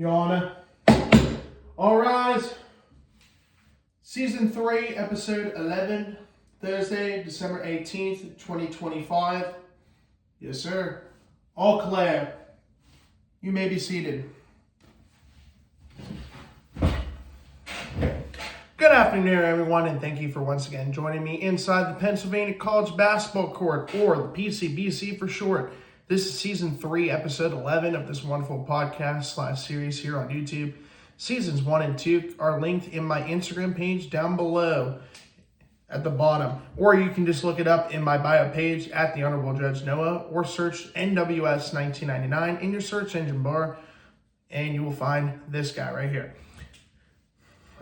Your Honor. All rise. Season 3, Episode 11, Thursday, December 18th, 2025. Yes, sir. All clear. You may be seated. Good afternoon, everyone, and thank you for once again joining me inside the Pennsylvania College Basketball Court, or the PCBC for short. This is Season 3, Episode 11 of this wonderful podcast/series here on YouTube. Seasons 1 and 2 are linked in my Instagram page down below at the bottom. Or you can just look it up in my bio page at the Honorable Judge Noah, or search NWS 1999 in your search engine bar, and you will find this guy right here.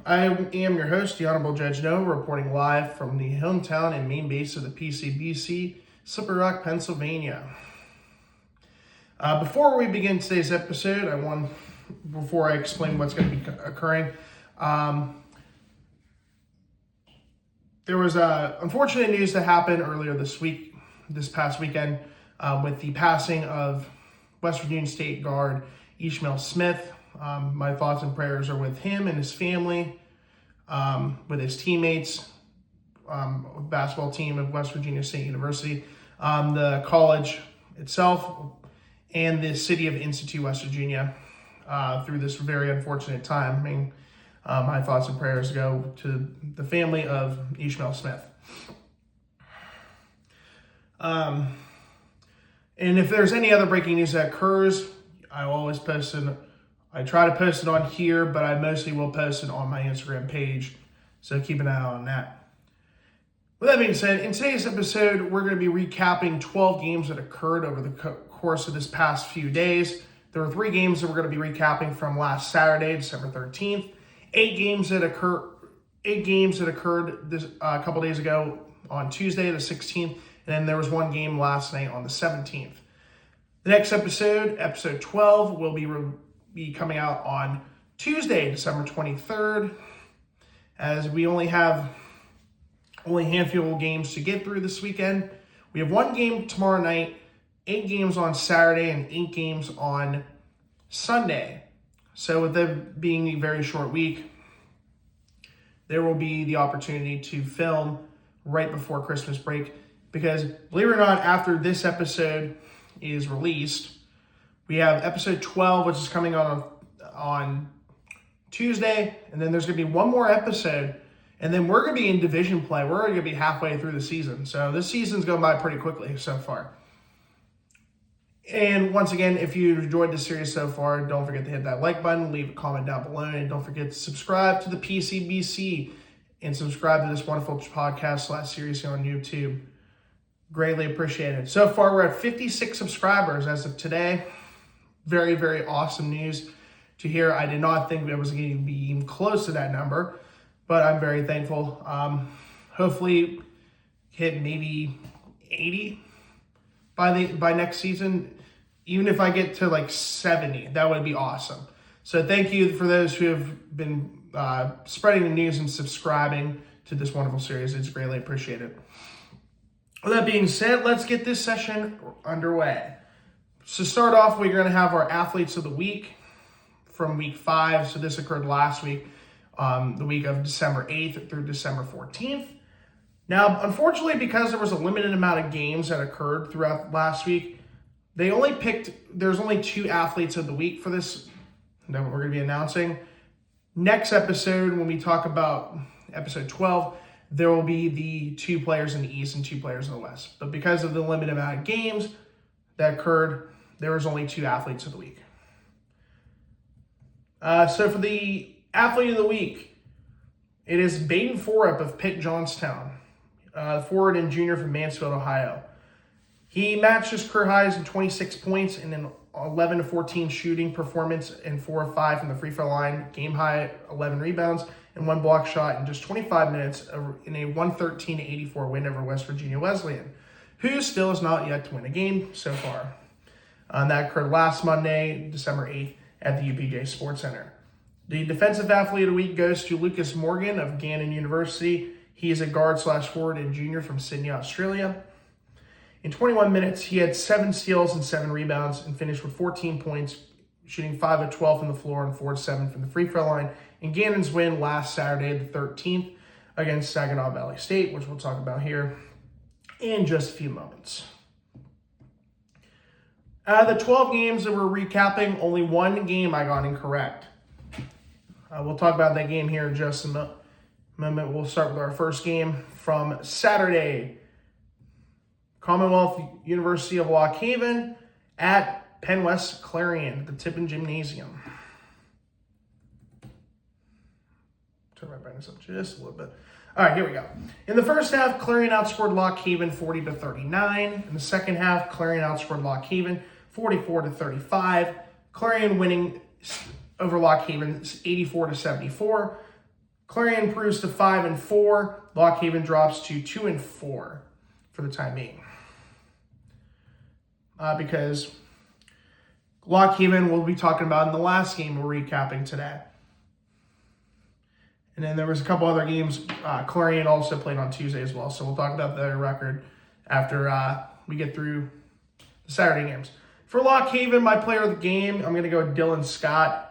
I am your host, the Honorable Judge Noah, reporting live from the hometown and main base of the PCBC, Slippery Rock, Pennsylvania. Before we begin today's episode, before I explain what's going to be occurring, there was unfortunate news that happened earlier this past weekend, with the passing of West Virginia State guard Ishmael Smith. My thoughts and prayers are with him and his family, with his teammates, basketball team of West Virginia State University, the college itself, and the city of Institute, West Virginia, through this very unfortunate time. I mean, my thoughts and prayers go to the family of Ishmael Smith. And if there's any other breaking news that occurs, I always post it. I try to post it on here, but I mostly will post it on my Instagram page, so keep an eye on that. With that being said, in today's episode, we're going to be recapping 12 games that occurred over the course of this past few days. There were 3 games that we're going to be recapping from last Saturday, December 13th. 8 games that occurred this a couple days ago on Tuesday, the 16th, and then there was 1 game last night on the 17th. The next episode, episode 12, will be coming out on Tuesday, December 23rd, as we only have a handful of games to get through this weekend. We have 1 game tomorrow night, 8 games on Saturday, and 8 games on Sunday. So with it being a very short week, there will be the opportunity to film right before Christmas break, because believe it or not, after this episode is released, we have episode 12, which is coming on Tuesday, and then there's going to be 1 more episode, and then we're going to be in division play. We're going to be halfway through the season, so this season's going by pretty quickly so far. And once again, if you enjoyed this series so far, don't forget to hit that like button, leave a comment down below, and don't forget to subscribe to the PCBC and subscribe to this wonderful podcast/series here on YouTube. Greatly appreciated. So far, we're at 56 subscribers as of today. Very, very awesome news to hear. I did not think it was going to be even close to that number, but I'm very thankful. Hopefully hit maybe 80 by next season. Even if I get to like 70, that would be awesome. So thank you for those who have been spreading the news and subscribing to this wonderful series. It's greatly appreciated. With that being said, let's get this session underway. So to start off, we're going to have our athletes of the week from week 5. So this occurred last week, the week of December 8th through December 14th. Now, unfortunately, because there was a limited amount of games that occurred throughout last week, there's only 2 athletes of the week for this that we're going to be announcing. Next episode, when we talk about episode 12, there will be the 2 players in the East and 2 players in the West. But because of the limited amount of games that occurred, there was only 2 athletes of the week. So for the athlete of the week, it is Baden Forup of Pitt Johnstown, forward and junior from Mansfield, Ohio. He matched his career highs in 26 points and an 11-14 shooting performance and 4 of 5 from the free throw line, game high 11 rebounds and 1 block shot in just 25 minutes in a 113-84 win over West Virginia Wesleyan, who still has not yet to win a game so far. That occurred last Monday, December 8th at the UPJ Sports Center. The defensive athlete of the week goes to Lucas Morgan of Gannon University. He is a guard/forward and junior from Sydney, Australia. In 21 minutes, he had 7 steals and 7 rebounds and finished with 14 points, shooting 5 of 12 from the floor and 4 of 7 from the free throw line. And Gannon's win last Saturday, the 13th, against Saginaw Valley State, which we'll talk about here in just a few moments. The 12 games that we're recapping, only one game I got incorrect. We'll talk about that game here in just a moment. We'll start with our first game from Saturday. Commonwealth University of Lock Haven at Penn West Clarion, the Tippin Gymnasium. Turn my brightness up just a little bit. All right, here we go. In the first half, Clarion outscored Lock Haven 40-39. In the second half, Clarion outscored Lock Haven 44-35. Clarion winning over Lock Haven 84-74. Clarion improves to 5-4. Lock Haven drops to 2-4 for the time being. Because Lock Haven we'll be talking about in the last game we're recapping today. And then there was a couple other games. Clarion also played on Tuesday as well. So we'll talk about their record after we get through the Saturday games. For Lock Haven, my player of the game, I'm going to go with Dylan Scott.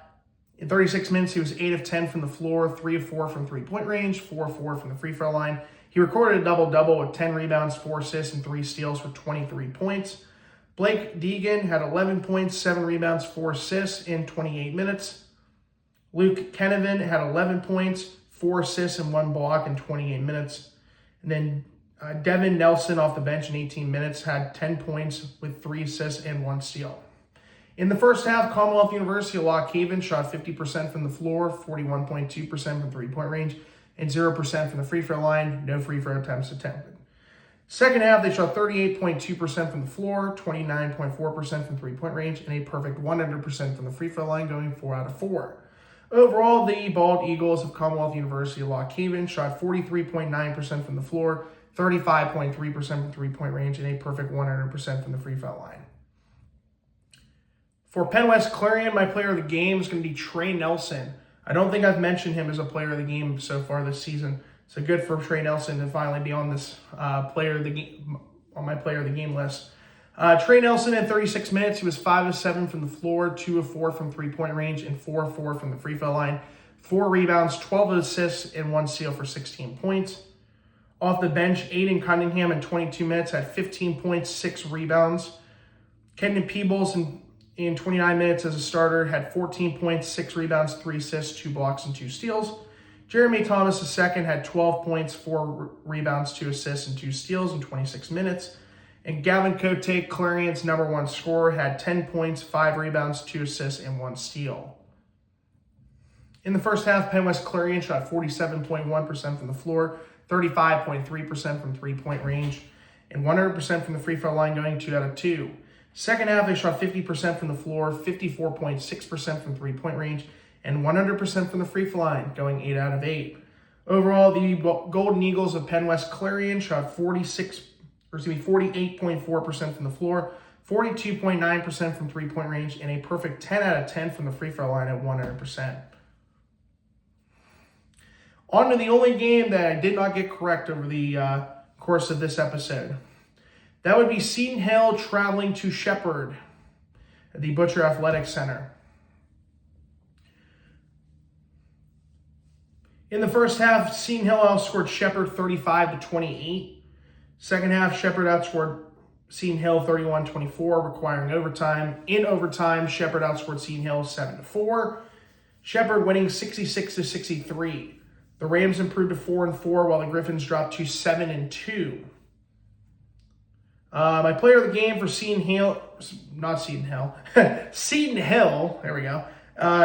In 36 minutes, he was 8 of 10 from the floor, 3 of 4 from three-point range, 4 of 4 from the free throw line. He recorded a double-double with 10 rebounds, 4 assists, and 3 steals for 23 points. Blake Deegan had 11 points, 7 rebounds, 4 assists in 28 minutes. Luke Kennevan had 11 points, 4 assists, and 1 block in 28 minutes. And then Devin Nelson off the bench in 18 minutes had 10 points with 3 assists and 1 steal. In the first half, Commonwealth University of Lock Haven shot 50% from the floor, 41.2% from three-point range, and 0% from the free throw line. No free throw attempts attempted. Second half, they shot 38.2% from the floor, 29.4% from three-point range, and a perfect 100% from the free throw line, going 4 out of 4. Overall, the Bald Eagles of Commonwealth University of Lock Haven shot 43.9% from the floor, 35.3% from three-point range, and a perfect 100% from the free throw line. For Penn West Clarion, my player of the game is going to be Trey Nelson. I don't think I've mentioned him as a player of the game so far this season. So good for Trey Nelson to finally be on this player of the game, on my player of the game list. Trey Nelson in 36 minutes, he was 5 of 7 from the floor, 2 of 4 from three-point range, and 4 of 4 from the free throw line. 4 rebounds, 12 assists, and 1 steal for 16 points. Off the bench, Aiden Cunningham in 22 minutes had 15 points, 6 rebounds. Kendon Peebles in 29 minutes as a starter had 14 points, 6 rebounds, 3 assists, 2 blocks, and 2 steals. Jeremy Thomas II had 12 points, 4 rebounds, 2 assists, and 2 steals in 26 minutes. And Gavin Cote, Clarion's #1 scorer, had 10 points, 5 rebounds, 2 assists, and 1 steal. In the first half, Penn West Clarion shot 47.1% from the floor, 35.3% from three-point range, and 100% from the free throw line, going 2 out of 2. Second half, they shot 50% from the floor, 54.6% from three-point range, and 100% from the free throw line, going 8 out of 8. Overall, the Golden Eagles of Penn West Clarion shot 48.4% from the floor, 42.9% from three-point range, and a perfect 10 out of 10 from the free throw line at 100%. On to the only game that I did not get correct over the course of this episode. That would be Seton Hill traveling to Shepherd at the Butcher Athletic Center. In the first half, Seton Hill outscored Shepherd 35-28. Second half, Shepherd outscored Seton Hill 31-24, requiring overtime. In overtime, Shepherd outscored Seton Hill 7-4. Shepherd winning 66-63. The Rams improved to 4-4, while the Griffins dropped to 7-2. My player of the game for Seton Hill, there we go,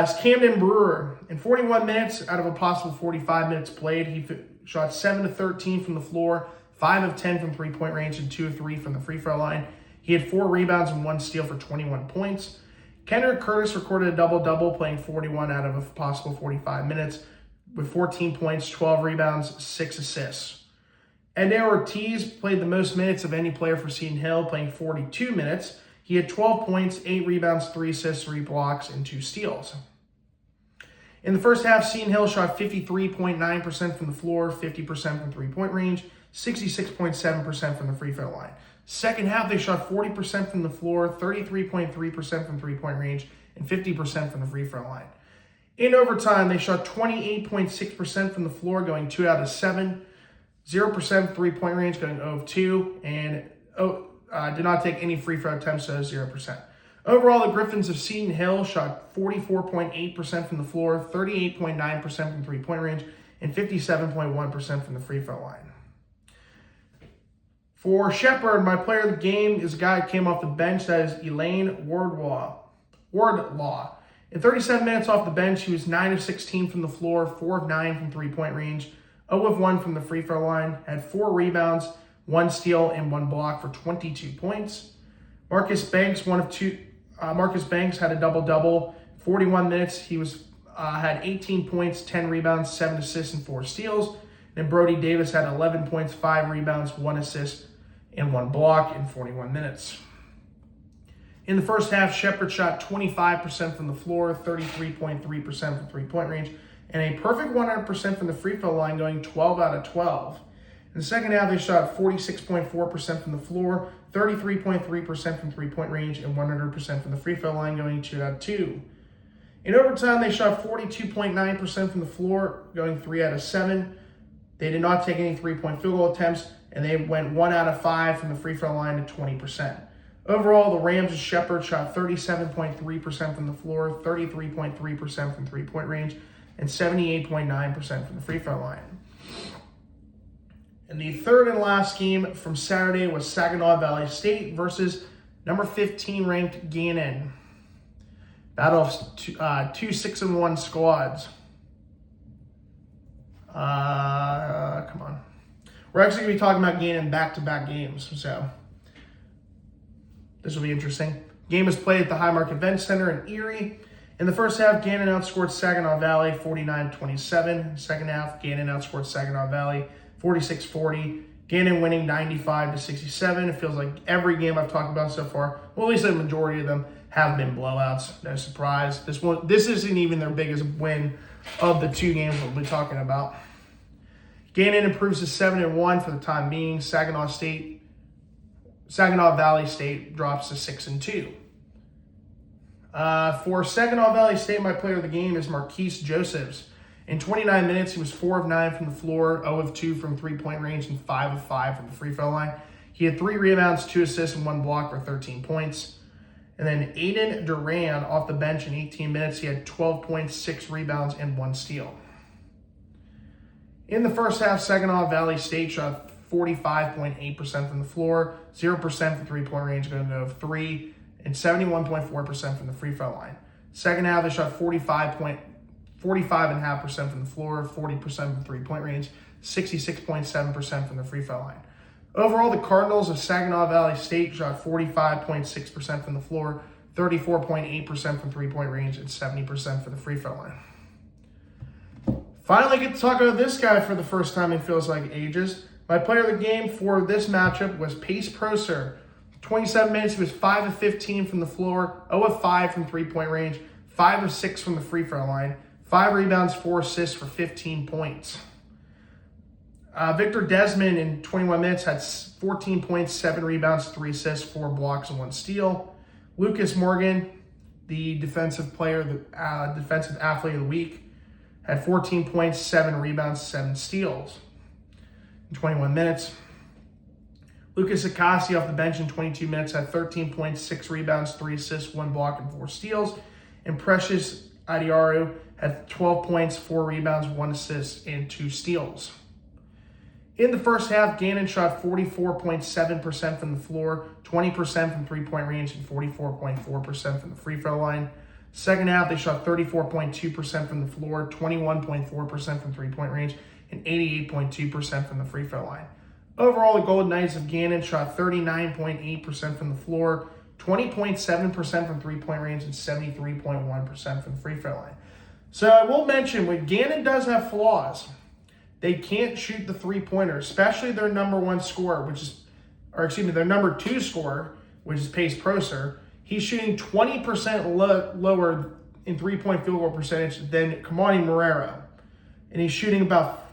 is Camden Brewer. In 41 minutes out of a possible 45 minutes played, he shot 7 of 13 from the floor, 5 of 10 from three-point range, and 2 of 3 from the free throw line. He had 4 rebounds and 1 steal for 21 points. Kendrick Curtis recorded a double-double, playing 41 out of a possible 45 minutes, with 14 points, 12 rebounds, 6 assists. Eder Ortiz played the most minutes of any player for Seton Hill, playing 42 minutes. He had 12 points, 8 rebounds, 3 assists, 3 blocks, and 2 steals. In the first half, Seton Hill shot 53.9% from the floor, 50% from three-point range, 66.7% from the free throw line. Second half, they shot 40% from the floor, 33.3% from three-point range, and 50% from the free throw line. In overtime, they shot 28.6% from the floor, going 2 out of 7, 0% three-point range, going 0 of 2, and did not take any free throw attempts, so 0%. Overall, the Griffins of Seton Hill shot 44.8% from the floor, 38.9% from three-point range, and 57.1% from the free throw line. For Shepherd, my player of the game is a guy who came off the bench. That is Elaine Wardlaw. In 37 minutes off the bench, he was 9 of 16 from the floor, 4 of 9 from three-point range, 0 of 1 from the free throw line, had 4 rebounds, 1 steal, and 1 block for 22 points. Marcus Banks had a double-double. 41 minutes, he had 18 points, 10 rebounds, 7 assists, and 4 steals. And Brody Davis had 11 points, 5 rebounds, 1 assist, and 1 block in 41 minutes. In the first half, Shepherd shot 25% from the floor, 33.3% from three-point range, and a perfect 100% from the free throw line, going 12 out of 12. In the second half, they shot 46.4% from the floor, 33.3% from three-point range, and 100% from the free throw line, going 2 out of 2. In overtime, they shot 42.9% from the floor, going 3 out of 7. They did not take any three-point field goal attempts, and they went 1 out of 5 from the free throw line to 20%. Overall, the Rams of Shepherd shot 37.3% from the floor, 33.3% from three-point range, and 78.9% from the free throw line. And the third and last game from Saturday was Saginaw Valley State versus number 15 ranked Gannon. Battle of two 6-1 squads. Come on. We're actually going to be talking about Gannon back-to-back games, so this will be interesting. Game was played at the Highmark Event Center in Erie. In the first half, Gannon outscored Saginaw Valley 49-27. Second half, Gannon outscored Saginaw Valley 46-40. Gannon winning 95-67. It feels like every game I've talked about so far, well, at least the majority of them, have been blowouts. No surprise. This isn't even their biggest win of the 2 games we'll be talking about. Gannon improves to 7-1 for the time being. Saginaw Valley State drops to 6-2. For Saginaw Valley State, my player of the game is Marquise Josephs. In 29 minutes, he was 4 of 9 from the floor, 0 of 2 from three-point range, and 5 of 5 from the free throw line. He had 3 rebounds, 2 assists, and 1 block for 13 points. And then Aiden Duran off the bench in 18 minutes, he had 12 points, 6 rebounds, and 1 steal. In the first half, Saginaw Valley State shot 45.8% from the floor, 0% from three-point range, going to 3, and 71.4% from the free throw line. Second half, they shot 45.5% from the floor, 40% from three-point range, 66.7% from the free throw line. Overall, the Cardinals of Saginaw Valley State shot 45.6% from the floor, 34.8% from three-point range, and 70% for the free throw line. Finally, get to talk about this guy for the first time in feels like ages. My player of the game for this matchup was Pace Proser. 27 minutes, he was 5 of 15 from the floor, 0 of 5 from three-point range, 5 of 6 from the free throw line, 5 rebounds, 4 assists for 15 points. Victor Desmond in 21 minutes had 14 points, 7 rebounds, 3 assists, 4 blocks, and 1 steal. Lucas Morgan, the defensive athlete of the week, had 14 points, 7 rebounds, 7 steals in 21 minutes. Lucas Akasi off the bench in 22 minutes had 13 points, 6 rebounds, 3 assists, 1 block, and 4 steals. And Precious Adiaru had 12 points, 4 rebounds, 1 assist, and 2 steals. In the first half, Gannon shot 44.7% from the floor, 20% from three-point range, and 44.4% from the free throw line. Second half, they shot 34.2% from the floor, 21.4% from three-point range, and 88.2% from the free throw line. Overall, the Golden Knights of Gannon shot 39.8% from the floor, 20.7% from three-point range, and 73.1% from the free throw line. So I will mention, when Gannon does have flaws, they can't shoot the three-pointer, especially their number 1 scorer, their number 2 scorer, which is Pace Proser. He's shooting 20% lower in three-point field goal percentage than Kamani Marrero. And he's shooting about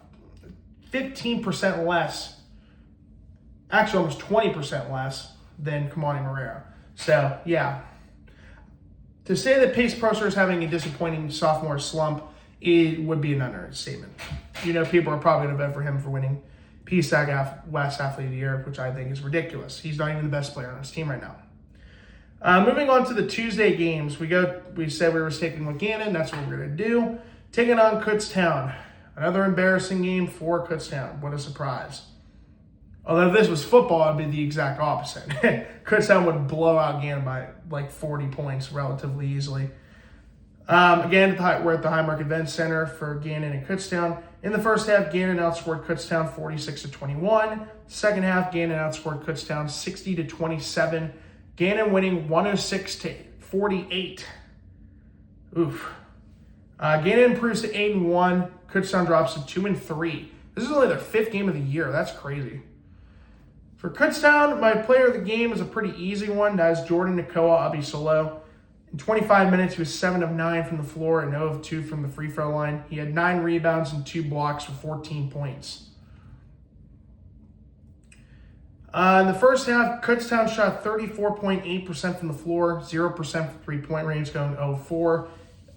15% less, actually almost 20% less than Kamani Marrero. So, yeah. To say that Pace Prosser is having a disappointing sophomore slump, it would be an understatement. People are probably going to vote for him for winning PCAC West Athlete of the Year, which I think is ridiculous. He's not even the best player on his team right now. Moving on to the Tuesday games, we said we were sticking with Gannon. That's what we're going to do. Taking on Kutztown. Another embarrassing game for Kutztown. What a surprise. Although if this was football, it would be the exact opposite. Kutztown would blow out Gannon by like 40 points relatively easily. Again, we're at the Highmark Events Center for Gannon and Kutztown. In the first half, Gannon outscored Kutztown 46-21. Second half, Gannon outscored Kutztown 60-27. Gannon winning 106-48. Oof. Gannon improves to 8-1. Kutztown drops to 2-3. This is only their 5th game of the year. That's crazy. For Kutztown, my player of the game is a pretty easy one. That is Jordan Nakoa Abisolo. In 25 minutes, he was 7 of 9 from the floor and 0 of 2 from the free throw line. He had 9 rebounds and 2 blocks for 14 points. In the first half, Kutztown shot 34.8% from the floor, 0% from three-point range, going 0-4,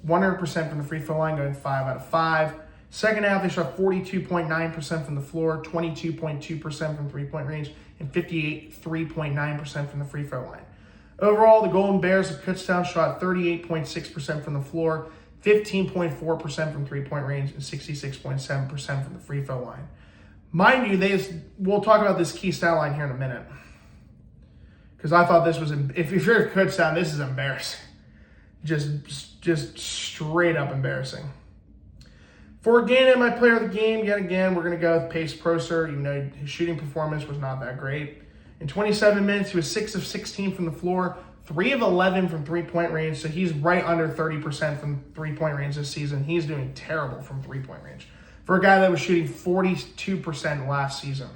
100% from the free throw line, going 5 out of 5. Second half, they shot 42.9% from the floor, 22.2% from three-point range, and 3.9% from the free throw line. Overall, the Golden Bears of Kutztown shot 38.6% from the floor, 15.4% from three-point range, and 66.7% from the free throw line. Mind you, we'll talk about this key stat line here in a minute. Because I thought this was, if you're at Kutztown, this is embarrassing. Just straight up embarrassing. For Gannon, my player of the game, yet again, we're going to go with Pace Prosser, even though his shooting performance was not that great. In 27 minutes, he was 6 of 16 from the floor, 3 of 11 from three-point range, so he's right under 30% from three-point range this season. He's doing terrible from three-point range for a guy that was shooting 42% last season.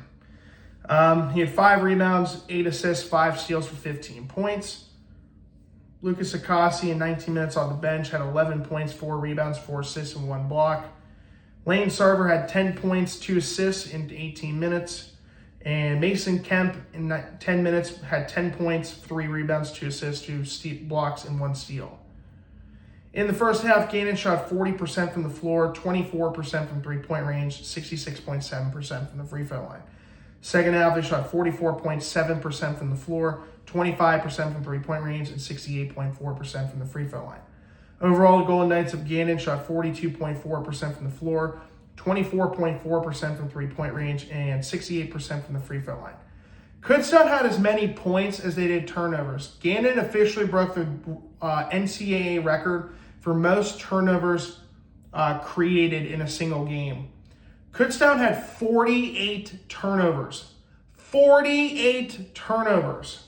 He had 5 rebounds, 8 assists, 5 steals for 15 points. Lucas Akasi, in 19 minutes on the bench, had 11 points, 4 rebounds, 4 assists, and 1 block. Lane Sarver had 10 points, 2 assists in 18 minutes. And Mason Kemp, in 10 minutes, had 10 points, 3 rebounds, 2 assists, 2 blocks, and 1 steal. In the first half, Gannon shot 40% from the floor, 24% from three-point range, 66.7% from the free throw line. Second half, they shot 44.7% from the floor, 25% from three-point range, and 68.4% from the free throw line. Overall, the Golden Knights of Gannon shot 42.4% from the floor, 24.4% from three-point range, and 68% from the free throw line. Kutztown had as many points as they did turnovers. Gannon officially broke the NCAA record for most turnovers created in a single game. Kutztown had 48 turnovers. 48 turnovers.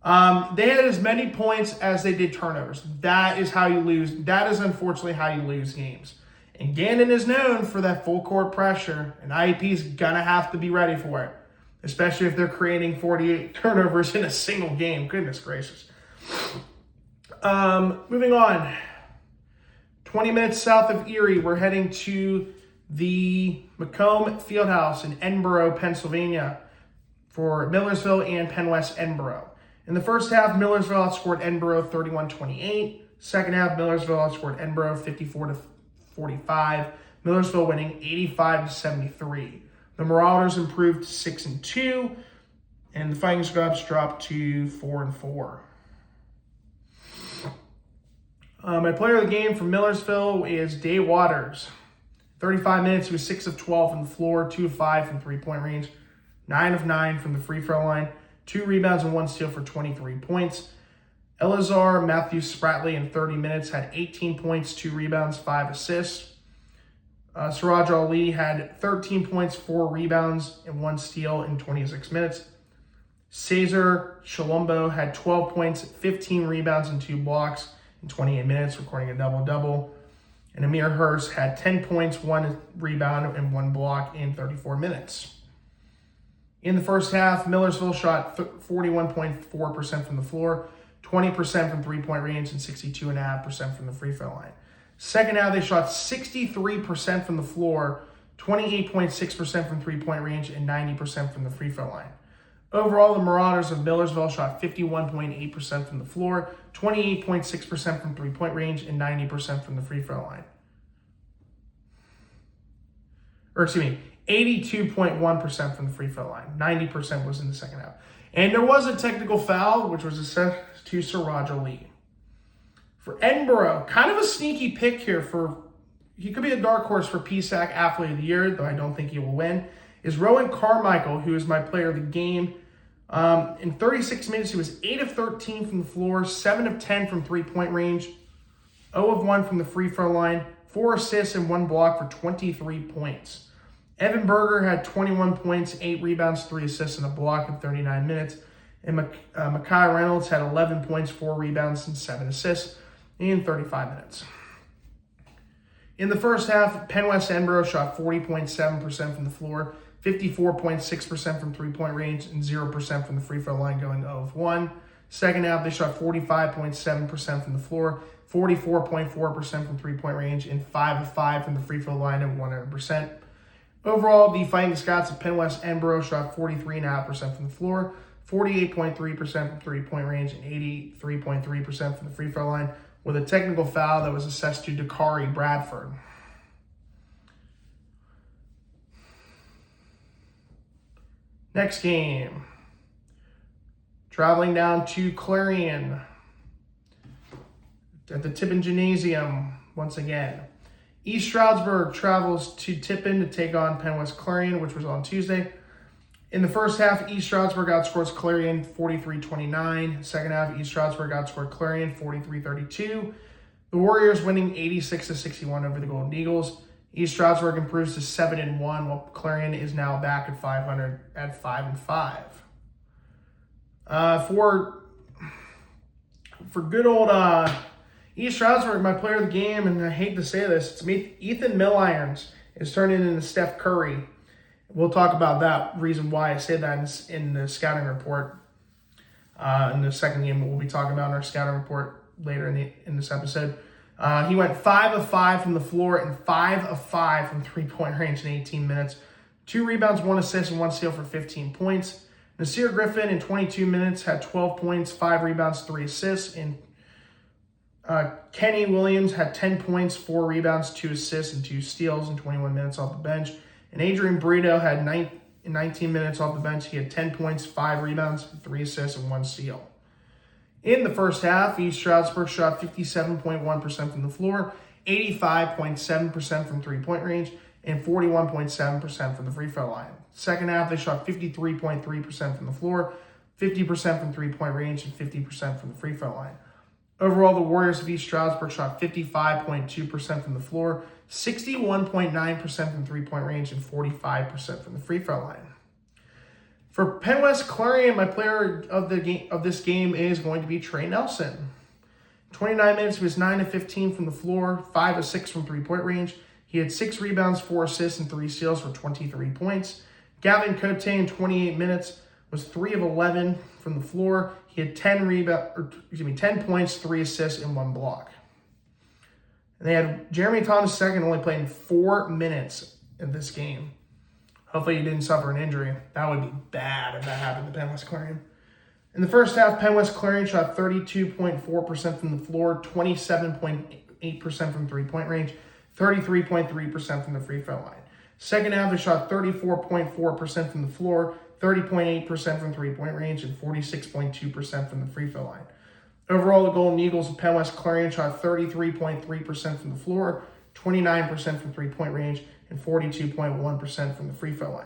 They had as many points as they did turnovers. That is how you lose. That is unfortunately how you lose games. And Gannon is known for that full court pressure, and IUP is going to have to be ready for it, especially if they're creating 48 turnovers in a single game. Goodness gracious. Moving on. 20 minutes south of Erie, we're heading to the Macomb Fieldhouse in Edinboro, Pennsylvania for Millersville and Penn West Edinboro. In the first half, Millersville outscored Edinboro 31-28. Second half, Millersville outscored Edinboro 54-45. Millersville winning 85-73. The Marauders improved to 6-2, and the Fighting Scots dropped to 4-4. My player of the game from Millersville is Day Waters. 35 minutes, he was 6 of 12 from the floor, 2 of 5 from three-point range, 9 of 9 from the free throw line, 2 rebounds and 1 steal for 23 points. Elazar Matthews Spratley in 30 minutes had 18 points, 2 rebounds, 5 assists. Siraj Ali had 13 points, 4 rebounds, and 1 steal in 26 minutes. Cesar Chalombo had 12 points, 15 rebounds, and 2 blocks in 28 minutes, recording a double-double. And Amir Hurst had 10 points, 1 rebound, and 1 block in 34 minutes. In the first half, Millersville shot 41.4% from the floor, 20% from three-point range, and 62.5% from the free throw line. Second half, they shot 63% from the floor, 28.6% from three-point range, and 90% from the free throw line. Overall, the Marauders of Millersville shot 51.8% from the floor, 28.6% from three-point range, and 90% from the free throw line. 82.1% from the free throw line. 90% was in the second half. And there was a technical foul, which was assessed to Sir Roger Lee. For Edinburgh, kind of a sneaky pick here he could be a dark horse for PCAC Athlete of the Year, though I don't think he will win, is Rowan Carmichael, who is my player of the game. In 36 minutes, he was 8 of 13 from the floor, 7 of 10 from three-point range, 0 of 1 from the free throw line, 4 assists and 1 block for 23 points. Evan Berger had 21 points, 8 rebounds, 3 assists, and a block in 39 minutes. And Mekhi Reynolds had 11 points, 4 rebounds, and 7 assists in 35 minutes. In the first half, Penn West Edinburgh shot 40.7% from the floor, 54.6% from three-point range, and 0% from the free throw line, going 0 of 1. Second half, they shot 45.7% from the floor, 44.4% from three-point range, and 5 of 5 from the free throw line, and 100%. Overall, the Fighting Scots of Penn West Edinburgh shot 43.5% from the floor, 48.3% from three-point range, and 83.3% from the free throw line, with a technical foul that was assessed to Dakari Bradford. Next game. Traveling down to Clarion at the Tippin Gymnasium once again. East Stroudsburg travels to Tippin to take on Penn West Clarion, which was on Tuesday. In the first half, East Stroudsburg outscores Clarion 43-29. Second half, East Stroudsburg outscored Clarion 43-32. The Warriors winning 86-61 over the Golden Eagles. East Stroudsburg improves to 7-1, while Clarion is now back at 500 at 5-5. For good old East Stroudsburg, my player of the game, and I hate to say this, it's Ethan Milirons is turning into Steph Curry. We'll talk about that reason why I say that in the scouting report. In the second game, we'll be talking about in our scouting report later in this episode. He went 5 of 5 from the floor and 5 of 5 from three-point range in 18 minutes. 2 rebounds, 1 assist, and 1 steal for 15 points. Nasir Griffin in 22 minutes had 12 points, 5 rebounds, 3 assists. And Kenny Williams had 10 points, 4 rebounds, 2 assists, and 2 steals in 21 minutes off the bench. And Adrian Brito had 19 minutes off the bench. He had 10 points, 5 rebounds, 3 assists, and 1 steal. In the first half, East Stroudsburg shot 57.1% from the floor, 85.7% from three-point range, and 41.7% from the free throw line. Second half, they shot 53.3% from the floor, 50% from three-point range, and 50% from the free throw line. Overall, the Warriors of East Stroudsburg shot 55.2% from the floor, 61.9% from three-point range, and 45% from the free throw line. For Penn West Clarion, my player of this game is going to be Trey Nelson. 29 minutes, he was 9 of 15 from the floor, 5 of 6 from three-point range. He had 6 rebounds, 4 assists, and 3 steals for 23 points. Gavin Cote in 28 minutes was 3 of 11 from the floor. He had 10 points, 3 assists, and 1 block. And they had Jeremy Thomas II only playing 4 minutes in this game. Hopefully he didn't suffer an injury. That would be bad if that happened to Penn West Clarion. In the first half, Penn West Clarion shot 32.4% from the floor, 27.8% from three-point range, 33.3% from the free throw line. Second half, they shot 34.4% from the floor, 30.8% from three-point range, and 46.2% from the free throw line. Overall, the Golden Eagles of Penn West Clarion shot 33.3% from the floor, 29% from three-point range, and 42.1% from the free throw line.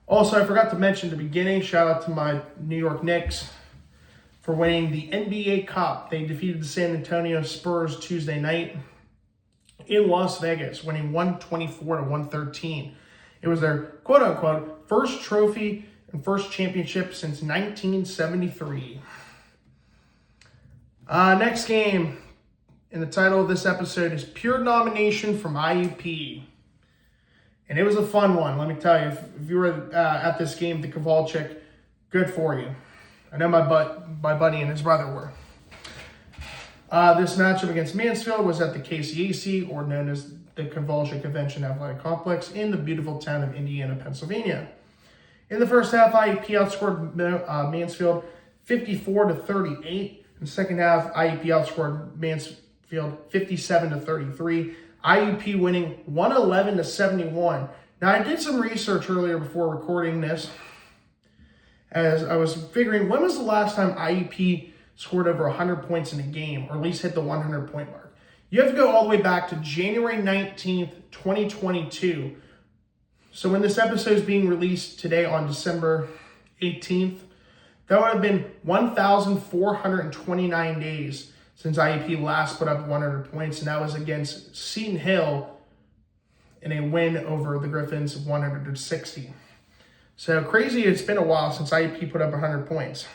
Also, I forgot to mention at the beginning, shout out to my New York Knicks for winning the NBA Cup. They defeated the San Antonio Spurs Tuesday night in Las Vegas, winning 124-113. It was their quote-unquote first trophy and first championship since 1973. Next game in the title of this episode is Pure Domination from IUP. And it was a fun one, let me tell you. If you were at this game, the Kowalczyk, good for you. I know my buddy and his brother were. This matchup against Mansfield was at the KCAC, or known as the Kowalczyk Convention Athletic Complex, in the beautiful town of Indiana, Pennsylvania. In the first half, IUP outscored Mansfield 54-38. In the second half, IUP outscored Mansfield 57-33. IUP winning 111-71. Now, I did some research earlier before recording this, as I was figuring when was the last time IUP scored over 100 points in a game, or at least hit the 100-point mark. You have to go all the way back to January 19th, 2022. So when this episode is being released today on December 18th, that would have been 1,429 days since IUP last put up 100 points, and that was against Seton Hill in a win over the Griffins of 100-60. So crazy, it's been a while since IUP put up 100 points.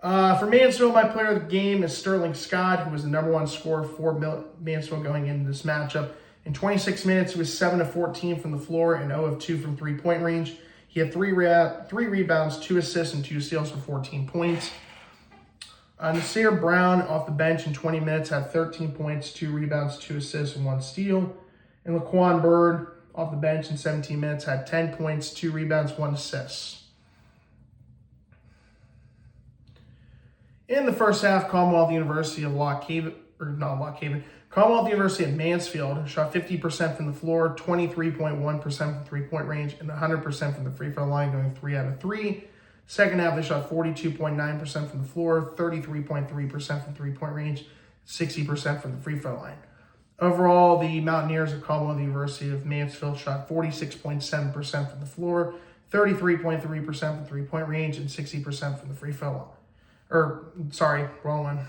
For Mansfield, my player of the game is Sterling Scott, who was the number one scorer for Mansfield going into this matchup. In 26 minutes, he was 7-14 from the floor and 0-2 from three-point range. He had three rebounds, 2 assists, and 2 steals for 14 points. Nasir Brown off the bench in 20 minutes had 13 points, 2 rebounds, 2 assists, and 1 steal. And Laquan Bird off the bench in 17 minutes had 10 points, 2 rebounds, 1 assist. In the first half, Commonwealth University of Commonwealth University of Mansfield shot 50% from the floor, 23.1% from three-point range, and 100% from the free throw line, going 3 out of 3. Second half, they shot 42.9% from the floor, 33.3% from three-point range, 60% from the free throw line. Overall, the Mountaineers of Commonwealth University of Mansfield shot 46.7% from the floor, 33.3% from three-point range, and 60% from the free throw line. Wrong one.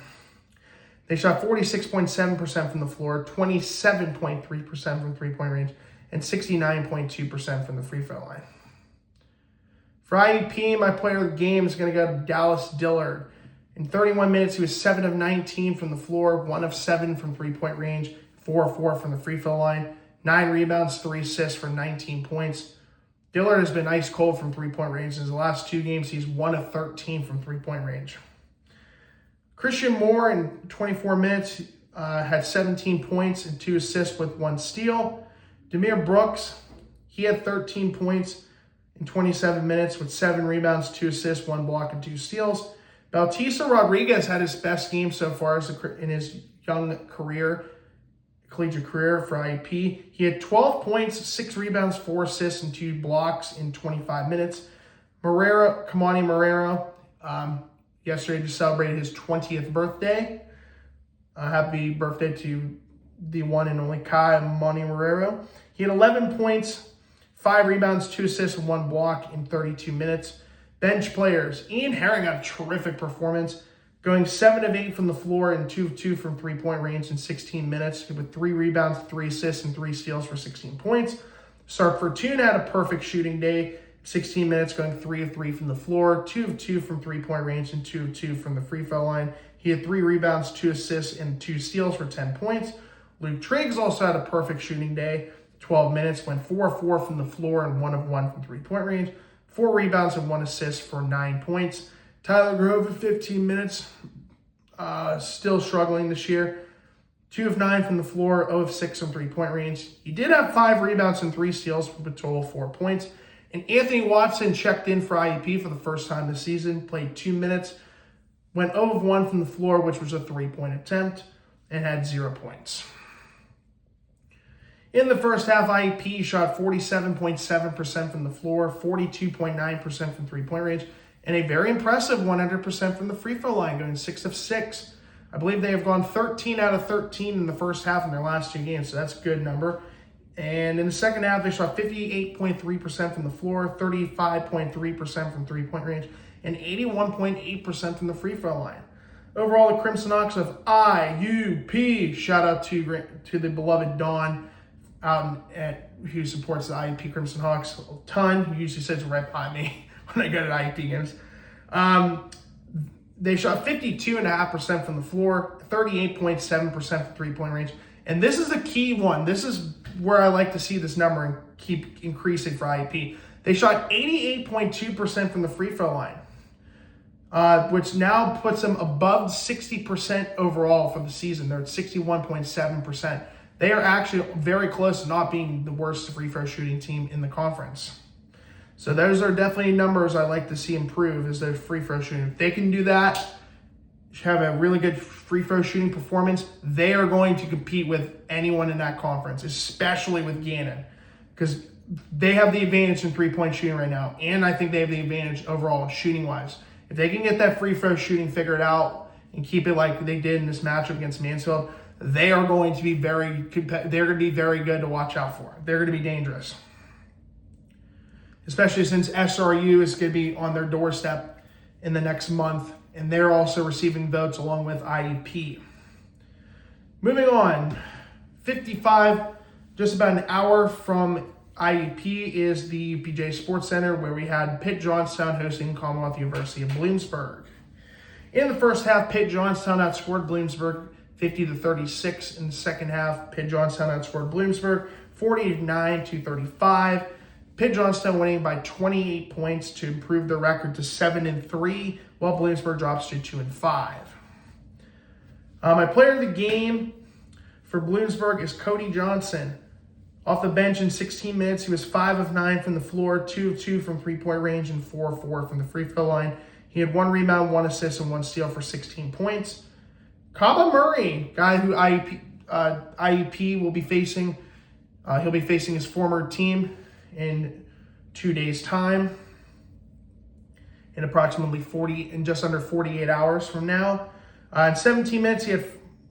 They shot 46.7% from the floor, 27.3% from three-point range, and 69.2% from the free throw line. For IUP, my player of the game is going to go to Dallas Dillard. In 31 minutes, he was 7 of 19 from the floor, 1 of 7 from three-point range, 4 of 4 from the free throw line, 9 rebounds, 3 assists for 19 points. Dillard has been ice cold from three-point range. In his last 2 games, he's 1 of 13 from three-point range. Christian Moore in 24 minutes had 17 points and 2 assists with 1 steal. Demir Brooks, he had 13 points in 27 minutes with 7 rebounds, 2 assists, 1 block, and 2 steals. Bautista Rodriguez had his best game so far in his young collegiate career for IUP. He had 12 points, 6 rebounds, 4 assists, and 2 blocks in 25 minutes. Kamani Marrero, yesterday just celebrated his 20th birthday. Happy birthday to the one and only Kamani Marrero. He had 11 points, 5 rebounds, 2 assists, and 1 block in 32 minutes. Bench players. Ian Herring had a terrific performance, going 7 of 8 from the floor and 2 of 2 from three-point range in 16 minutes with 3 rebounds, 3 assists, and 3 steals for 16 points. Sark Fortune had a perfect shooting day, 16 minutes, going 3 of 3 from the floor, 2 of 2 from three-point range, and 2 of 2 from the free throw line. He had 3 rebounds, 2 assists, and 2 steals for 10 points. Luke Triggs also had a perfect shooting day, 12 minutes, went 4 of 4 from the floor and 1 of 1 from three-point range, 4 rebounds and 1 assist for 9 points. Tyler Grove at 15 minutes, still struggling this year. 2 of 9 from the floor, 0 of 6 from three-point range. He did have 5 rebounds and 3 steals with a total of 4 points. And Anthony Watson checked in for IUP for the first time this season, played 2 minutes, went 0 of 1 from the floor, which was a 3-point attempt, and had 0 points. In the first half, IUP shot 47.7% from the floor, 42.9% from three-point range, and a very impressive 100% from the free throw line, going 6 of 6. I believe they have gone 13 out of 13 in the first half in their last 2 games, so that's a good number. And in the second half, they shot 58.3% from the floor, 35.3% from three-point range, and 81.8% from the free throw line. Overall, the Crimson Hawks of IUP, shout out to the beloved Dawn, who supports the IUP Crimson Hawks a ton, who usually sits right by me when I go to IUP games. They shot 52.5% from the floor, 38.7% from three-point range. And this is a key one. This is where I like to see this number and keep increasing for IUP. They shot 88.2% from the free throw line, which now puts them above 60% overall for the season. They're at 61.7%. They are actually very close to not being the worst free throw shooting team in the conference. So those are definitely numbers I like to see improve, is those free throw shooting. If they can do that, have a really good free throw shooting performance, they are going to compete with anyone in that conference, especially with Gannon, because they have the advantage in three-point shooting right now, and I think they have the advantage overall shooting-wise. If they can get that free throw shooting figured out and keep it like they did in this matchup against Mansfield, they are going to be they're going to be very good to watch out for. They're going to be dangerous, especially since SRU is going to be on their doorstep in the next month, and they're also receiving votes along with IUP. Moving on, 55, just about an hour from IUP is the UPJ Sports Center, where we had Pitt Johnstown hosting Commonwealth University of Bloomsburg. In the first half, Pitt Johnstown outscored Bloomsburg 50-36. In the second half, Pitt Johnstown outscored Bloomsburg 49-35. Pitt Johnstown winning by 28 points to improve their record to 7-3, while Bloomsburg drops to 2-5. My player of the game for Bloomsburg is Cody Johnson. Off the bench in 16 minutes, he was 5 of 9 from the floor, 2 of 2 from three-point range, and 4 of 4 from the free throw line. He had 1 rebound, 1 assist, and 1 steal for 16 points. Kaba Murray, guy who IUP will be facing, he'll be facing his former team in 2 days' time, in approximately just under 48 hours from now. In 17 minutes, he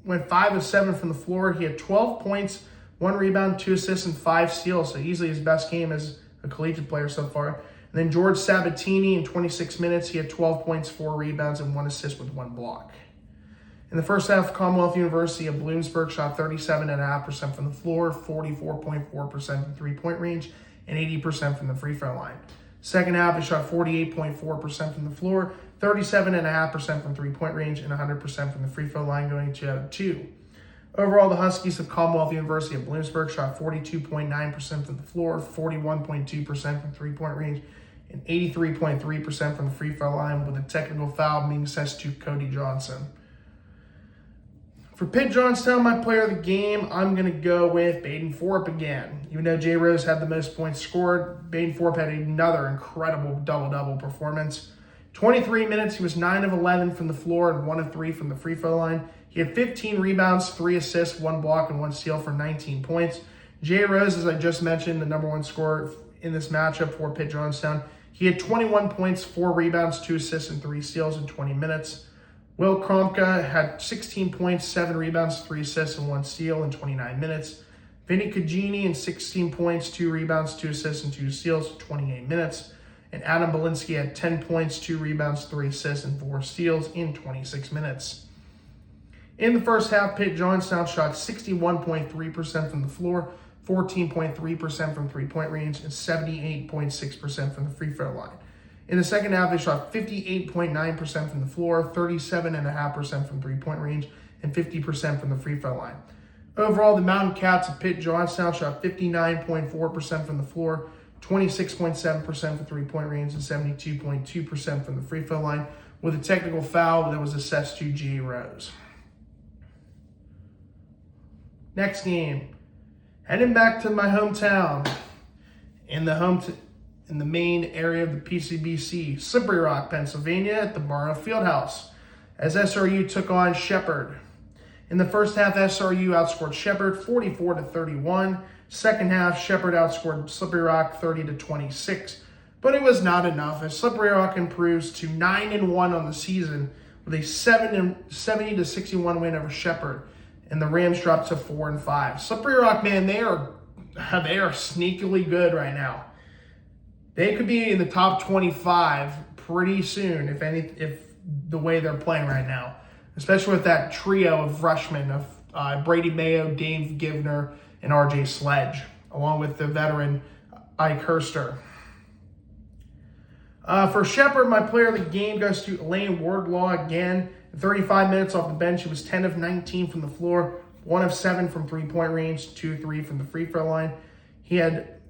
went 5 of 7 from the floor. He had 12 points, 1 rebound, 2 assists, and 5 steals. So easily his best game as a collegiate player so far. And then George Sabatini in 26 minutes, he had 12 points, 4 rebounds, and 1 assist with 1 block. In the first half, Commonwealth University of Bloomsburg shot 37.5% from the floor, 44.4% from three-point range, and 80% from the free throw line. Second half, they shot 48.4% from the floor, 37.5% from three-point range, and 100% from the free throw line, going 2 out of 2. Overall, the Huskies of Commonwealth University of Bloomsburg shot 42.9% from the floor, 41.2% from three-point range, and 83.3% from the free throw line, with a technical foul being assessed to Cody Johnson. For Pitt Johnstown, my player of the game, I'm going to go with Baden Forup again. Even though Jay Rose had the most points scored, Baden Forup had another incredible double-double performance. 23 minutes, he was 9 of 11 from the floor and 1 of 3 from the free throw line. He had 15 rebounds, 3 assists, 1 block, and 1 steal for 19 points. Jay Rose, as I just mentioned, the number 1 scorer in this matchup for Pitt Johnstown. He had 21 points, 4 rebounds, 2 assists, and 3 steals in 20 minutes. Will Kromka had 16 points, 7 rebounds, 3 assists, and 1 steal in 29 minutes. Vinny Cugini in 16 points, 2 rebounds, 2 assists, and 2 steals in 28 minutes. And Adam Belinsky had 10 points, 2 rebounds, 3 assists, and 4 steals in 26 minutes. In the first half, Pitt Johnstown shot 61.3% from the floor, 14.3% from three-point range, and 78.6% from the free throw line. In the second half, they shot 58.9% from the floor, 37.5% from three-point range, and 50% from the free throw line. Overall, the Mountain Cats of Pitt Johnstown shot 59.4% from the floor, 26.7% from three-point range, and 72.2% from the free throw line, with a technical foul that was assessed to Jay Rose. Next game, heading back to my hometown, in the main area of the PCBC, Slippery Rock, Pennsylvania, at the Barno Fieldhouse, as SRU took on Shepherd. In the first half, SRU outscored Shepherd 44-31. Second half, Shepherd outscored Slippery Rock 30-26. But it was not enough, as Slippery Rock improves to 9-1 on the season with a 70-61 win over Shepherd, and the Rams dropped to 4-5. Slippery Rock, man, they are sneakily good right now. They could be in the top 25 pretty soon, if the way they're playing right now, especially with that trio of freshmen of Brady Mayo, Dave Givner, and RJ Sledge, along with the veteran Ike Herster. For Shepherd, my player of the game goes to Elaine Wardlaw again. In 35 minutes off the bench, he was 10 of 19 from the floor, 1 of 7 from three-point range, 2 of 3 from the free throw line. He had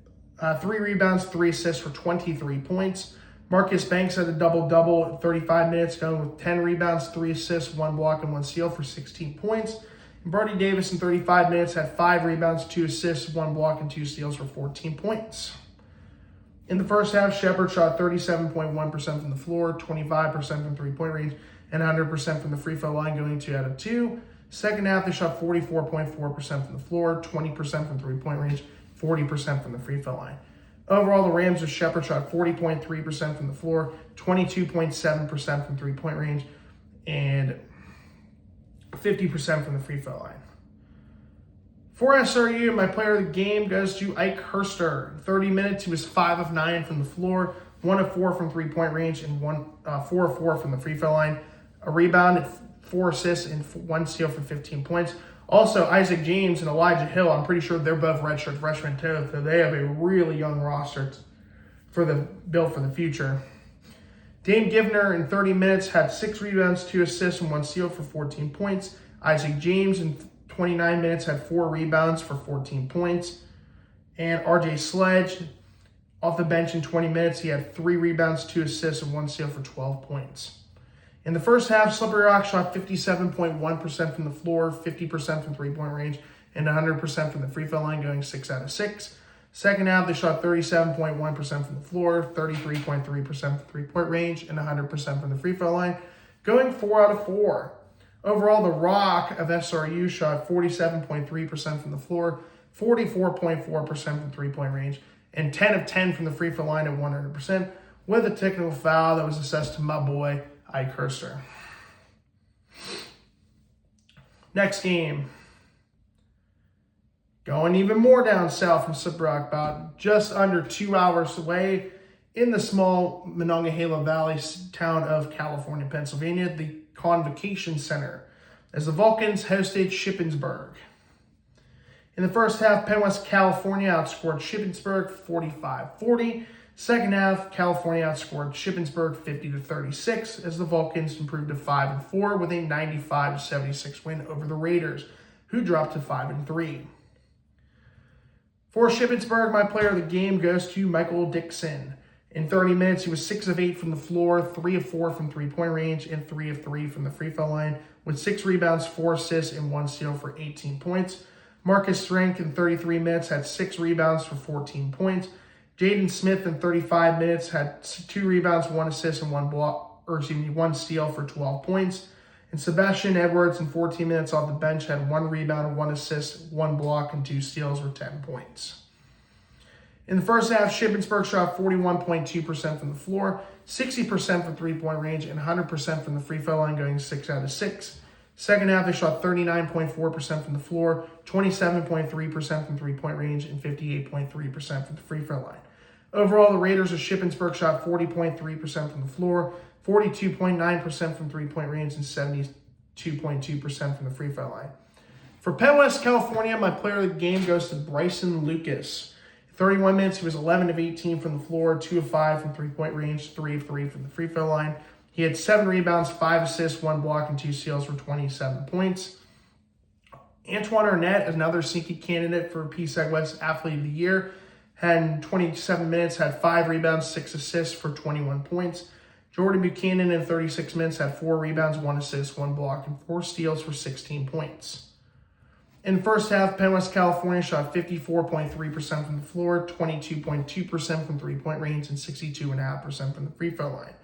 3 rebounds, 3 assists for 23 points. Marcus Banks had a double-double in 35 minutes, going with 10 rebounds, 3 assists, 1 block, and 1 steal for 16 points. And Brody Davis in 35 minutes had 5 rebounds, 2 assists, 1 block, and 2 steals for 14 points. In the first half, Shepard shot 37.1% from the floor, 25% from three-point range, and 100% from the free throw line, going 2 out of 2. Second half, they shot 44.4% from the floor, 20% from three-point range, 40% from the free throw line. Overall, the Rams of Shepard shot 40.3% from the floor, 22.7% from three-point range, and 50% from the free throw line. For SRU, my player of the game goes to Ike Herster. In 30 minutes, he was 5 of 9 from the floor, 1 of 4 from three-point range, and 4 of 4 from the free throw line. A rebound, 4 assists, and 1 steal for 15 points. Also, Isaac James and Elijah Hill, I'm pretty sure they're both redshirt freshmen too, so they have a really young roster built for the future. Dane Givner in 30 minutes had 6 rebounds, 2 assists, and 1 steal for 14 points. Isaac James in 29 minutes had 4 rebounds for 14 points. And RJ Sledge, off the bench in 20 minutes, he had 3 rebounds, 2 assists, and 1 steal for 12 points. In the first half, Slippery Rock shot 57.1% from the floor, 50% from three-point range, and 100% from the free throw line, going 6 out of 6. Second half, they shot 37.1% from the floor, 33.3% from three-point range, and 100% from the free throw line, going 4 out of 4. Overall, the Rock of SRU shot 47.3% from the floor, 44.4% from three-point range, and 10 of 10 from the free throw line at 100%, with a technical foul that was assessed to my boy, Ike Herster. Next game. Going even more down south from Slippery Rock, about just under 2 hours away in the small Monongahela Valley town of California, Pennsylvania, the Convocation Center, as the Vulcans hosted Shippensburg. In the first half, Penn West California outscored Shippensburg 45-40. Second half, California outscored Shippensburg 50-36 as the Vulcans improved to 5-4 with a 95-76 win over the Raiders, who dropped to 5-3. For Shippensburg, my player of the game goes to Michael Dixon. In 30 minutes, he was 6 of 8 from the floor, 3 of 4 from three-point range, and 3 of 3 from the free throw line, with 6 rebounds, 4 assists, and 1 steal for 18 points. Marcus Strink in 33 minutes had 6 rebounds for 14 points. Jaden Smith in 35 minutes had 2 rebounds, 1 assist, and 1 steal for 12 points. And Sebastian Edwards in 14 minutes off the bench had 1 rebound, 1 assist, 1 block, and 2 steals for 10 points. In the first half, Shippensburg shot 41.2% from the floor, 60% from three-point range, and 100% from the free throw line, going 6 out of 6. Second half, they shot 39.4% from the floor, 27.3% from three-point range, and 58.3% from the free throw line. Overall, the Raiders of Shippensburg shot 40.3% from the floor, 42.9% from three-point range, and 72.2% from the free throw line. For Penn West California, my player of the game goes to Bryson Lucas. 31 minutes, he was 11 of 18 from the floor, 2 of 5 from three-point range, 3 of 3 from the free throw line. He had 7 rebounds, 5 assists, 1 block, and 2 steals for 27 points. Antoine Arnett, another sneaky candidate for PCAC West Athlete of the Year, had in 27 minutes, had 5 rebounds, 6 assists for 21 points. Jordan Buchanan in 36 minutes had 4 rebounds, 1 assist, 1 block, and 4 steals for 16 points. In the first half, Penn West California shot 54.3% from the floor, 22.2% from three-point range, and 62.5% from the free throw line.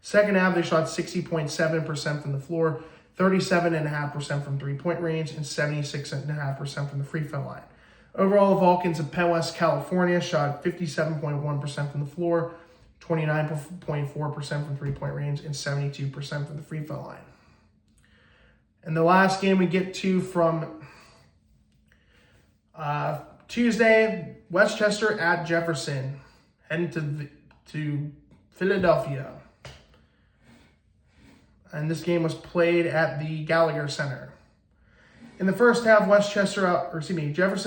Second half, they shot 60.7% from the floor, 37.5% from three-point range, and 76.5% from the free throw line. Overall, the Vulcans of Penn West California shot 57.1% from the floor, 29.4% from three-point range, and 72% from the free throw line. And the last game we get to from Tuesday, Westchester at Jefferson, heading to Philadelphia. And this game was played at the Gallagher Center. In the first half, Jefferson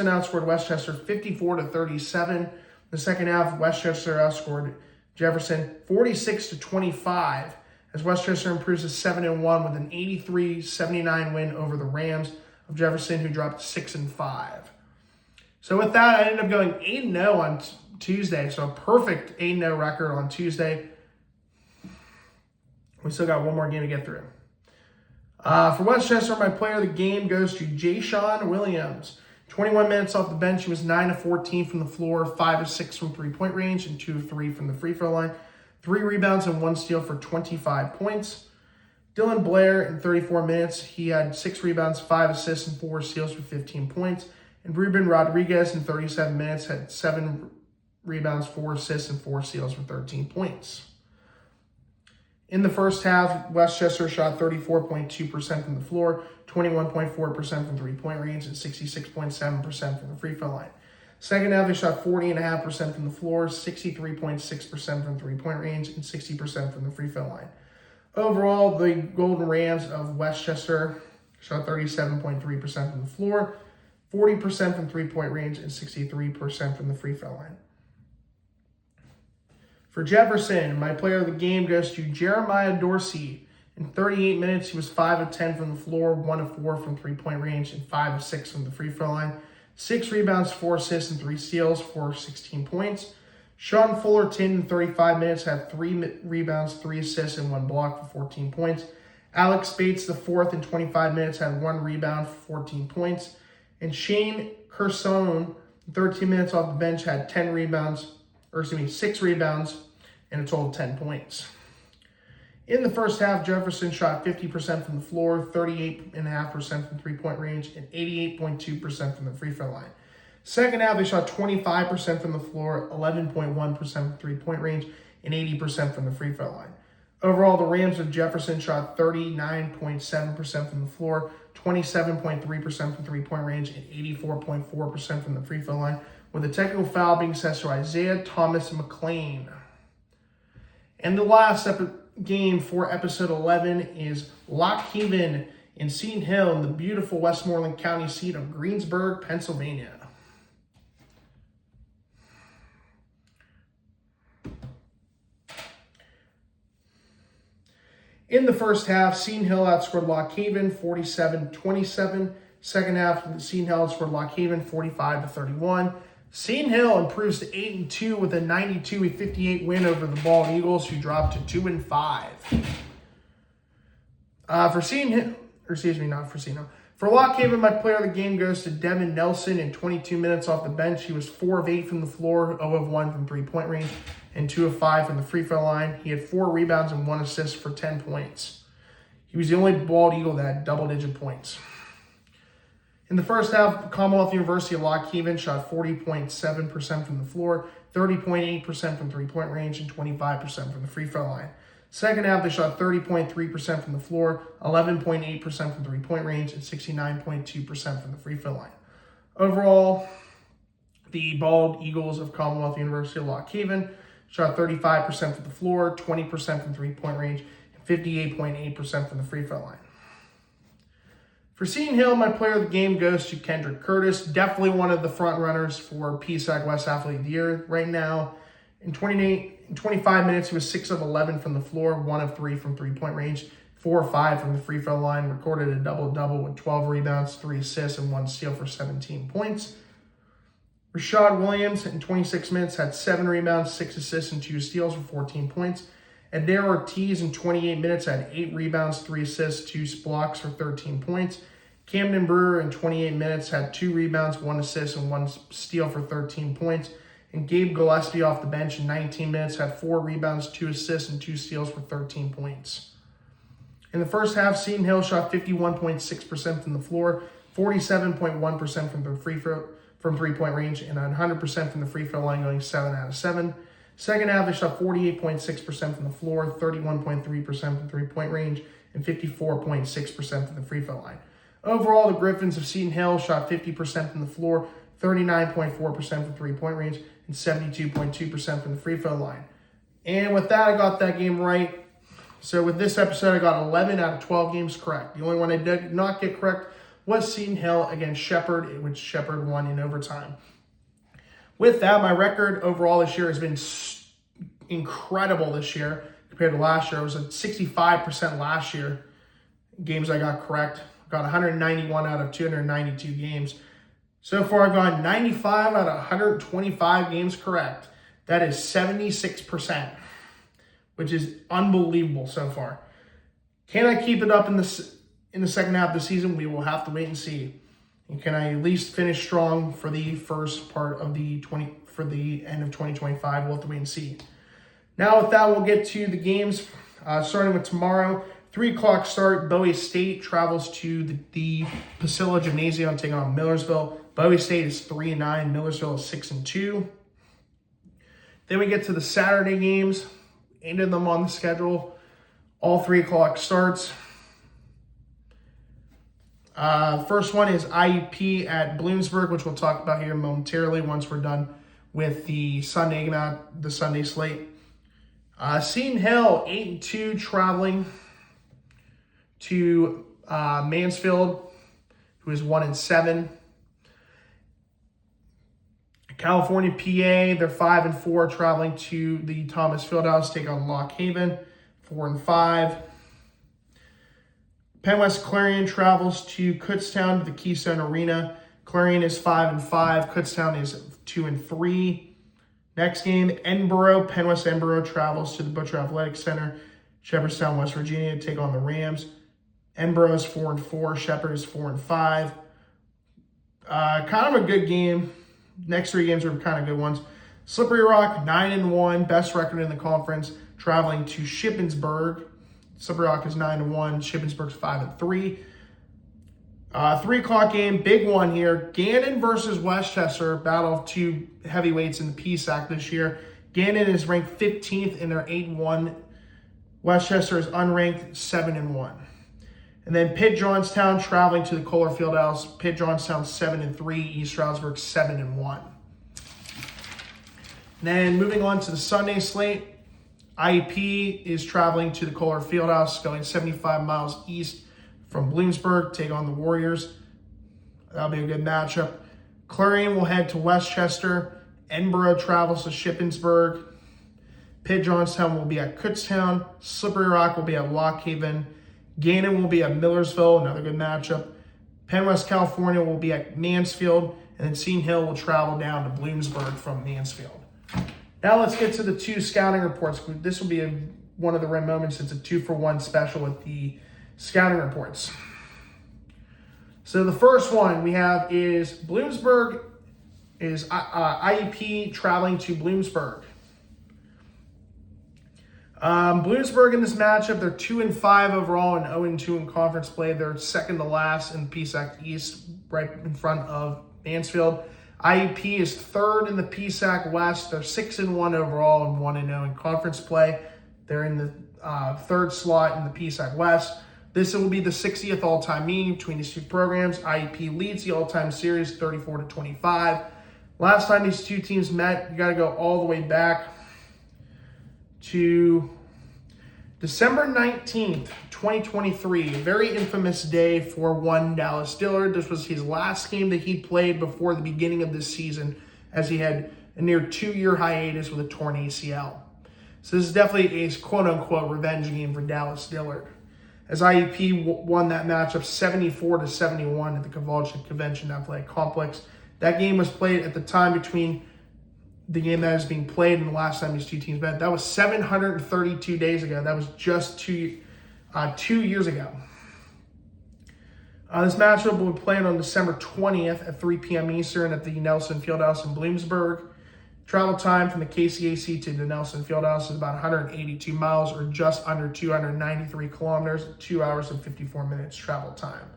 outscored Westchester 54-37. The second half, Westchester outscored Jefferson 46-25, as Westchester improves to 7-1 with an 83-79 win over the Rams of Jefferson, who dropped 6-5. So with that, I ended up going 8-0 on Tuesday, so a perfect 8-0 record on Tuesday. We still got one more game to get through. For Westchester, my player of the game goes to Jay Sean Williams. 21 minutes off the bench, he was 9 of 14 from the floor, 5 of 6 from three-point range, and 2 of 3 from the free throw line. 3 rebounds and 1 steal for 25 points. Dylan Blair, in 34 minutes, he had 6 rebounds, 5 assists, and 4 steals for 15 points. And Ruben Rodriguez, in 37 minutes, had 7 rebounds, 4 assists, and 4 steals for 13 points. In the first half, Westchester shot 34.2% from the floor, 21.4% from three-point range, and 66.7% from the free throw line. Second half, they shot 40.5% from the floor, 63.6% from three-point range, and 60% from the free throw line. Overall, the Golden Rams of Westchester shot 37.3% from the floor, 40% from three-point range, and 63% from the free throw line. For Jefferson, my player of the game goes to Jeremiah Dorsey. In 38 minutes, he was 5 of 10 from the floor, 1 of 4 from three-point range, and 5 of 6 from the free throw line. 6 rebounds, 4 assists, and 3 steals for 16 points. Sean Fullerton, in 35 minutes, had 3 rebounds, 3 assists, and 1 block for 14 points. Alex Bates, the fourth, in 25 minutes, had 1 rebound for 14 points. And Shane Kersone, in 13 minutes off the bench, had 6 rebounds, and a total of 10 points. In the first half, Jefferson shot 50% from the floor, 38.5% from three-point range, and 88.2% from the free throw line. Second half, they shot 25% from the floor, 11.1% from three-point range, and 80% from the free throw line. Overall, the Rams of Jefferson shot 39.7% from the floor, 27.3% from three-point range, and 84.4% from the free throw line, with a technical foul being assessed to Isaiah Thomas McLean. And the last game for episode 11 is Lock Haven in Seton Hill in the beautiful Westmoreland County seat of Greensburg, Pennsylvania. In the first half, Seton Hill outscored Lock Haven 47-27. Second half, Seton Hill outscored Lock Haven 45-31. Seton Hill improves to 8-2 with a 92-58 win over the Bald Eagles, who dropped to 2-5. For Lock Haven, my player of the game goes to Devin Nelson. In 22 minutes off the bench, he was 4 of 8 from the floor, 0 of 1 from three-point range, and 2 of 5 from the free throw line. He had 4 rebounds and 1 assist for 10 points. He was the only Bald Eagle that had double-digit points. In the first half, Commonwealth University of Lock Haven shot 40.7% from the floor, 30.8% from three-point range, and 25% from the free throw line. Second half, they shot 30.3% from the floor, 11.8% from three-point range, and 69.2% from the free throw line. Overall, the Bald Eagles of Commonwealth University of Lock Haven shot 35% from the floor, 20% from three-point range, and 58.8% from the free throw line. For Seton Hill, my player of the game goes to Kendrick Curtis, definitely one of the front runners for PCAC West Athlete of the Year right now. In 25 minutes, he was 6 of 11 from the floor, 1 of 3 from three-point range, 4 of 5 from the free throw line, recorded a double-double with 12 rebounds, 3 assists, and 1 steal for 17 points. Rashad Williams, in 26 minutes, had 7 rebounds, 6 assists, and 2 steals for 14 points. Adair Ortiz, in 28 minutes, had 8 rebounds, 3 assists, 2 blocks for 13 points. Camden Brewer, in 28 minutes, had 2 rebounds, 1 assist, and 1 steal for 13 points. And Gabe Gillespie off the bench in 19 minutes had 4 rebounds, 2 assists, and 2 steals for 13 points. In the first half, Seton Hill shot 51.6% from the floor, 47.1% from three-point range, and 100% from the free throw line, going 7 out of 7. Second half, they shot 48.6% from the floor, 31.3% from three-point range, and 54.6% from the free throw line. Overall, the Griffins of Seton Hill shot 50% from the floor, 39.4% from three-point range, and 72.2% from the free throw line. And with that, I got that game right. So with this episode, I got 11 out of 12 games correct. The only one I did not get correct was Seton Hill against Shepherd, which Shepherd won in overtime. With that, my record overall this year has been incredible this year compared to last year. It was at 65% last year, games I got correct. Got 191 out of 292 games. So far, I've gotten 95 out of 125 games correct. That is 76%, which is unbelievable so far. Can I keep it up in the second half of the season? We will have to wait and see. You can at least finish strong for the first part of the end of 2025. We'll have to wait and see. Now with that, we'll get to the games. Starting with tomorrow, 3 o'clock start. Bowie State travels to the Pasilla Gymnasium taking on Millersville. Bowie State is 3-9. Millersville is 6-2. Then we get to the Saturday games. 8 of them on the schedule. All 3 o'clock starts. First one is IUP at Bloomsburg, which we'll talk about here momentarily once we're done with the Sunday slate. Seton Hill 8-2 traveling to Mansfield, who is 1-7. California PA, they're 5-4 traveling to the Thomas Fieldhouse, take on Lock Haven, 4-5. Penn West Clarion travels to Kutztown to the Keystone Arena. Clarion is 5-5. Kutztown is 2-3. Next game, Edinboro. Penn West Edinboro travels to the Butcher Athletic Center, Shepherdstown, West Virginia, to take on the Rams. Edinboro is 4-4. Shepherd is 4-5. Kind of a good game. Next 3 games are kind of good ones. Slippery Rock, 9-1, best record in the conference, traveling to Shippensburg. Slippery Rock is 9-1. Shippensburg's 5-3. 3 o'clock game, big one here. Gannon versus Westchester, battle of 2 heavyweights in the PCAC this year. Gannon is ranked 15th in their 8-1. Westchester is unranked 7-1. And then Pitt Johnstown traveling to the Kohler Fieldhouse. Pitt Johnstown 7-3. East Stroudsburg 7-1. Then moving on to the Sunday slate. IUP is traveling to the Kohler Fieldhouse, going 75 miles east from Bloomsburg, take on the Warriors. That'll be a good matchup. Clarion will head to Westchester. Edinboro travels to Shippensburg. Pitt Johnstown will be at Kutztown. Slippery Rock will be at Lock Haven. Gannon will be at Millersville, another good matchup. Penn West California will be at Mansfield. And then Seton Hill will travel down to Bloomsburg from Mansfield. Now let's get to the 2 scouting reports. This will be one of the rare moments. It's a 2-for-1 special with the scouting reports. So the first one we have is Bloomsburg is IUP traveling to Bloomsburg. Bloomsburg in this matchup, they're 2-5 overall and 0-2 in conference play. They're second to last in the PCAC East, right in front of Mansfield. IUP is third in the PCAC West. They're 6-1 overall and 1-0 in conference play. They're in the third slot in the PCAC West. This will be the 60th all-time meeting between these 2 programs. IUP leads the all-time series 34-25. Last time these 2 teams met, you got to go all the way back to December 19th, 2023, a very infamous day for one Dallas Dillard. This was his last game that he played before the beginning of this season, as he had a near 2-year hiatus with a torn ACL. So this is definitely a quote-unquote revenge game for Dallas Dillard, as IUP won that matchup 74-71 at the Convention Athletic Complex. That game was played at the time between the game that is being played and the last time these 2 teams met. That was 732 days ago. That was just 2 years ago. This matchup will be played on December 20th at 3 p.m. Eastern at the Nelson Fieldhouse in Bloomsburg. Travel time from the KCAC to the Nelson Fieldhouse is about 182 miles, or just under 293 kilometers, 2 hours and 54 minutes travel time.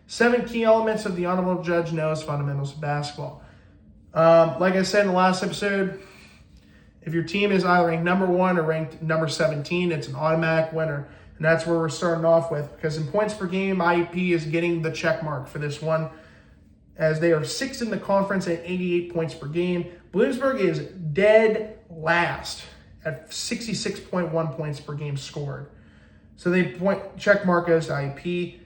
7 key elements of the Honorable Judge knows fundamentals of basketball. Like I said in the last episode, if your team is either ranked number 1 or ranked number 17, it's an automatic winner. And that's where we're starting off with, because in points per game, IUP is getting the check mark for this one, as they are 6th in the conference at 88 points per game. Bloomsburg is dead last at 66.1 points per game scored. So they check mark goes to IUP.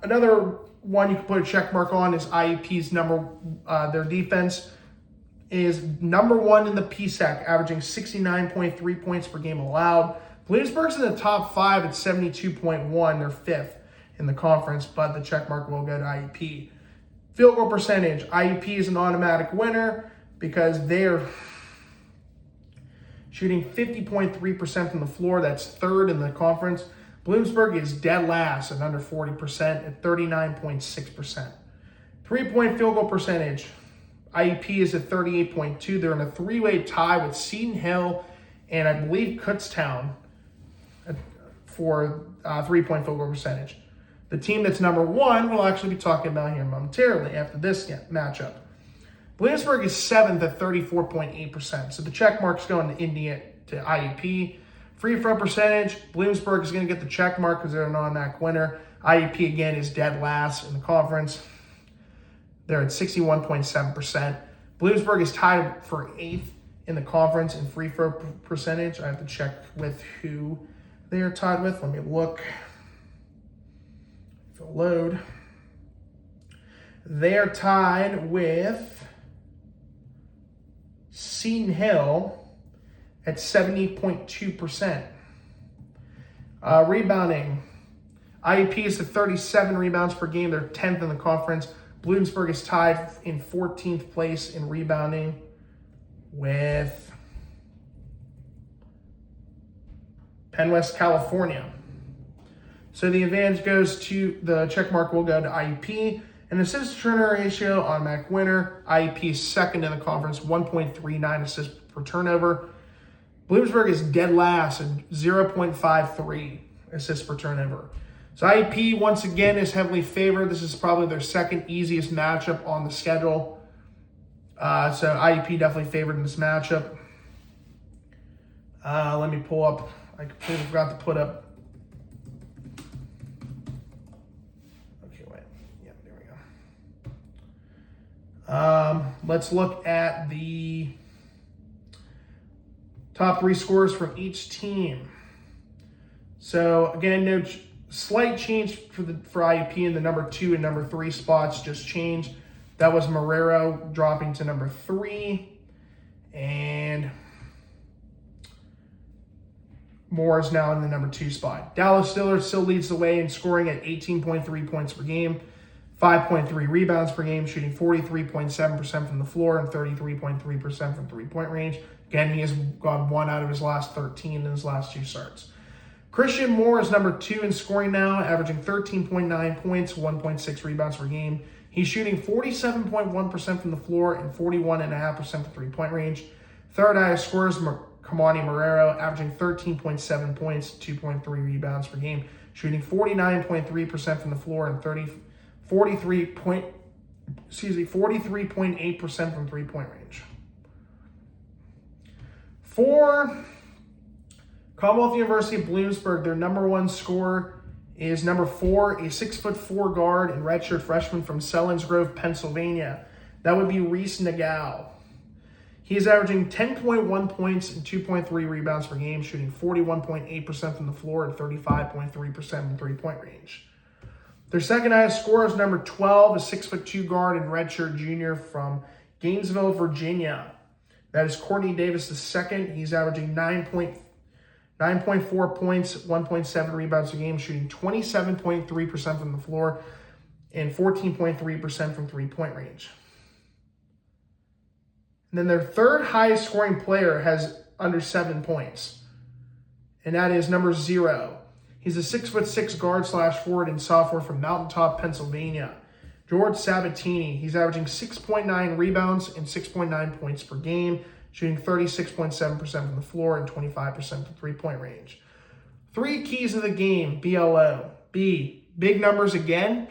Another one you can put a check mark on is IUP's their defense is number 1 in the PCAC, averaging 69.3 points per game allowed. Bloomsburg's in the top 5 at 72.1. They're 5th in the conference, but the check mark will go to IUP. Field goal percentage, IUP is an automatic winner because they're shooting 50.3% from the floor. That's 3rd in the conference. Bloomsburg is dead last at under 40% at 39.6%. 3-point field goal percentage. IUP is at 38.2. They're in a three-way tie with Seton Hill and I believe Kutztown for 3-point field goal percentage. The team that's number one we'll actually be talking about here momentarily after this matchup. Bloomsburg is 7th at 34.8%. So the check mark's going to IUP. Free throw percentage, Bloomsburg is going to get the check mark because they're a non-MAC winner. IUP again is dead last in the conference. They're at 61.7%. Bloomsburg is tied for 8th in the conference in free throw percentage. I have to check with who they are tied with. Let me look. If it'll load. They are tied with Seton Hill at 70.2%. Rebounding. IUP is at 37 rebounds per game. They're 10th in the conference. Bloomsburg is tied in 14th place in rebounding with Penn West, California. So the advantage goes to, the check mark will go to IUP. And assist to turnover ratio on MAC winner. IUP is second in the conference, 1.39 assists per turnover. Bloomsburg is dead last at 0.53 assists per turnover. So IUP, once again, is heavily favored. This is probably their second easiest matchup on the schedule. So IUP definitely favored in this matchup. Let me pull up. I completely forgot to put up. Okay, wait. Yeah, there we go. Let's look at the top three scores from each team. So again, no slight change for IUP in the number 2 and number 3 spots just changed. That was Marrero dropping to number 3, and Moore is now in the number 2 spot. Dallas Stillers still leads the way in scoring at 18.3 points per game, 5.3 rebounds per game, shooting 43.7% from the floor and 33.3% from three-point range. Again, he has gone 1 out of his last 13 in his last 2 starts. Christian Moore is number 2 in scoring now, averaging 13.9 points, 1.6 rebounds per game. He's shooting 47.1% from the floor and 41.5% from three-point range. Third highest scorers, Kamani Marrero, averaging 13.7 points, 2.3 rebounds per game, shooting 49.3% from the floor and 43.8% from three-point range. For Commonwealth University of Bloomsburg, their number 1 scorer is number 4, a 6'4" guard and redshirt freshman from Selinsgrove, Pennsylvania. That would be Reese Nagao. He is averaging 10.1 points and 2.3 rebounds per game, shooting 41.8% from the floor and 35.3% from three-point range. Their second highest scorer is number 12, a 6'2" guard and redshirt junior from Gainesville, Virginia. That is Courtney Davis II. He's averaging 9.4 points, 1.7 rebounds a game, shooting 27.3% from the floor and 14.3% from three-point range. And then their third highest scoring player has under 7 points, and that is number 0. He's a 6'6" guard / forward and sophomore from Mountaintop, Pennsylvania. George Sabatini. He's averaging 6.9 rebounds and 6.9 points per game, shooting 36.7% from the floor and 25% from three-point range. 3 keys of the game, BLO. B, big numbers again.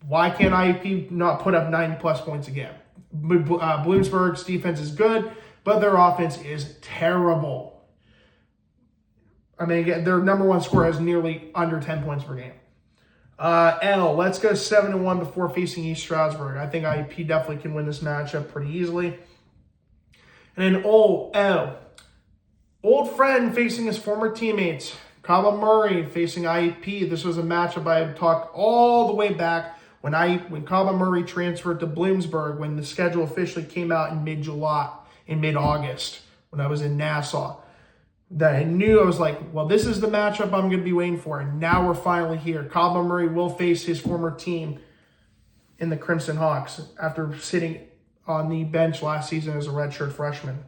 Why can't IUP not put up 90-plus points again? Bloomsburg's defense is good, but their offense is terrible. I mean, again, their number 1 scorer has nearly under 10 points per game. L, let's go 7-1 before facing East Stroudsburg. I think IUP definitely can win this matchup pretty easily. And then old friend facing his former teammates, Kaba Murray facing IUP. This was a matchup I had talked all the way back when Kaba Murray transferred to Bloomsburg, when the schedule officially came out in mid-August, when I was in Nassau. That I knew, I was like, well, this is the matchup I'm going to be waiting for, and now we're finally here. Kaba Murray will face his former team in the Crimson Hawks after sitting on the bench last season as a redshirt freshman.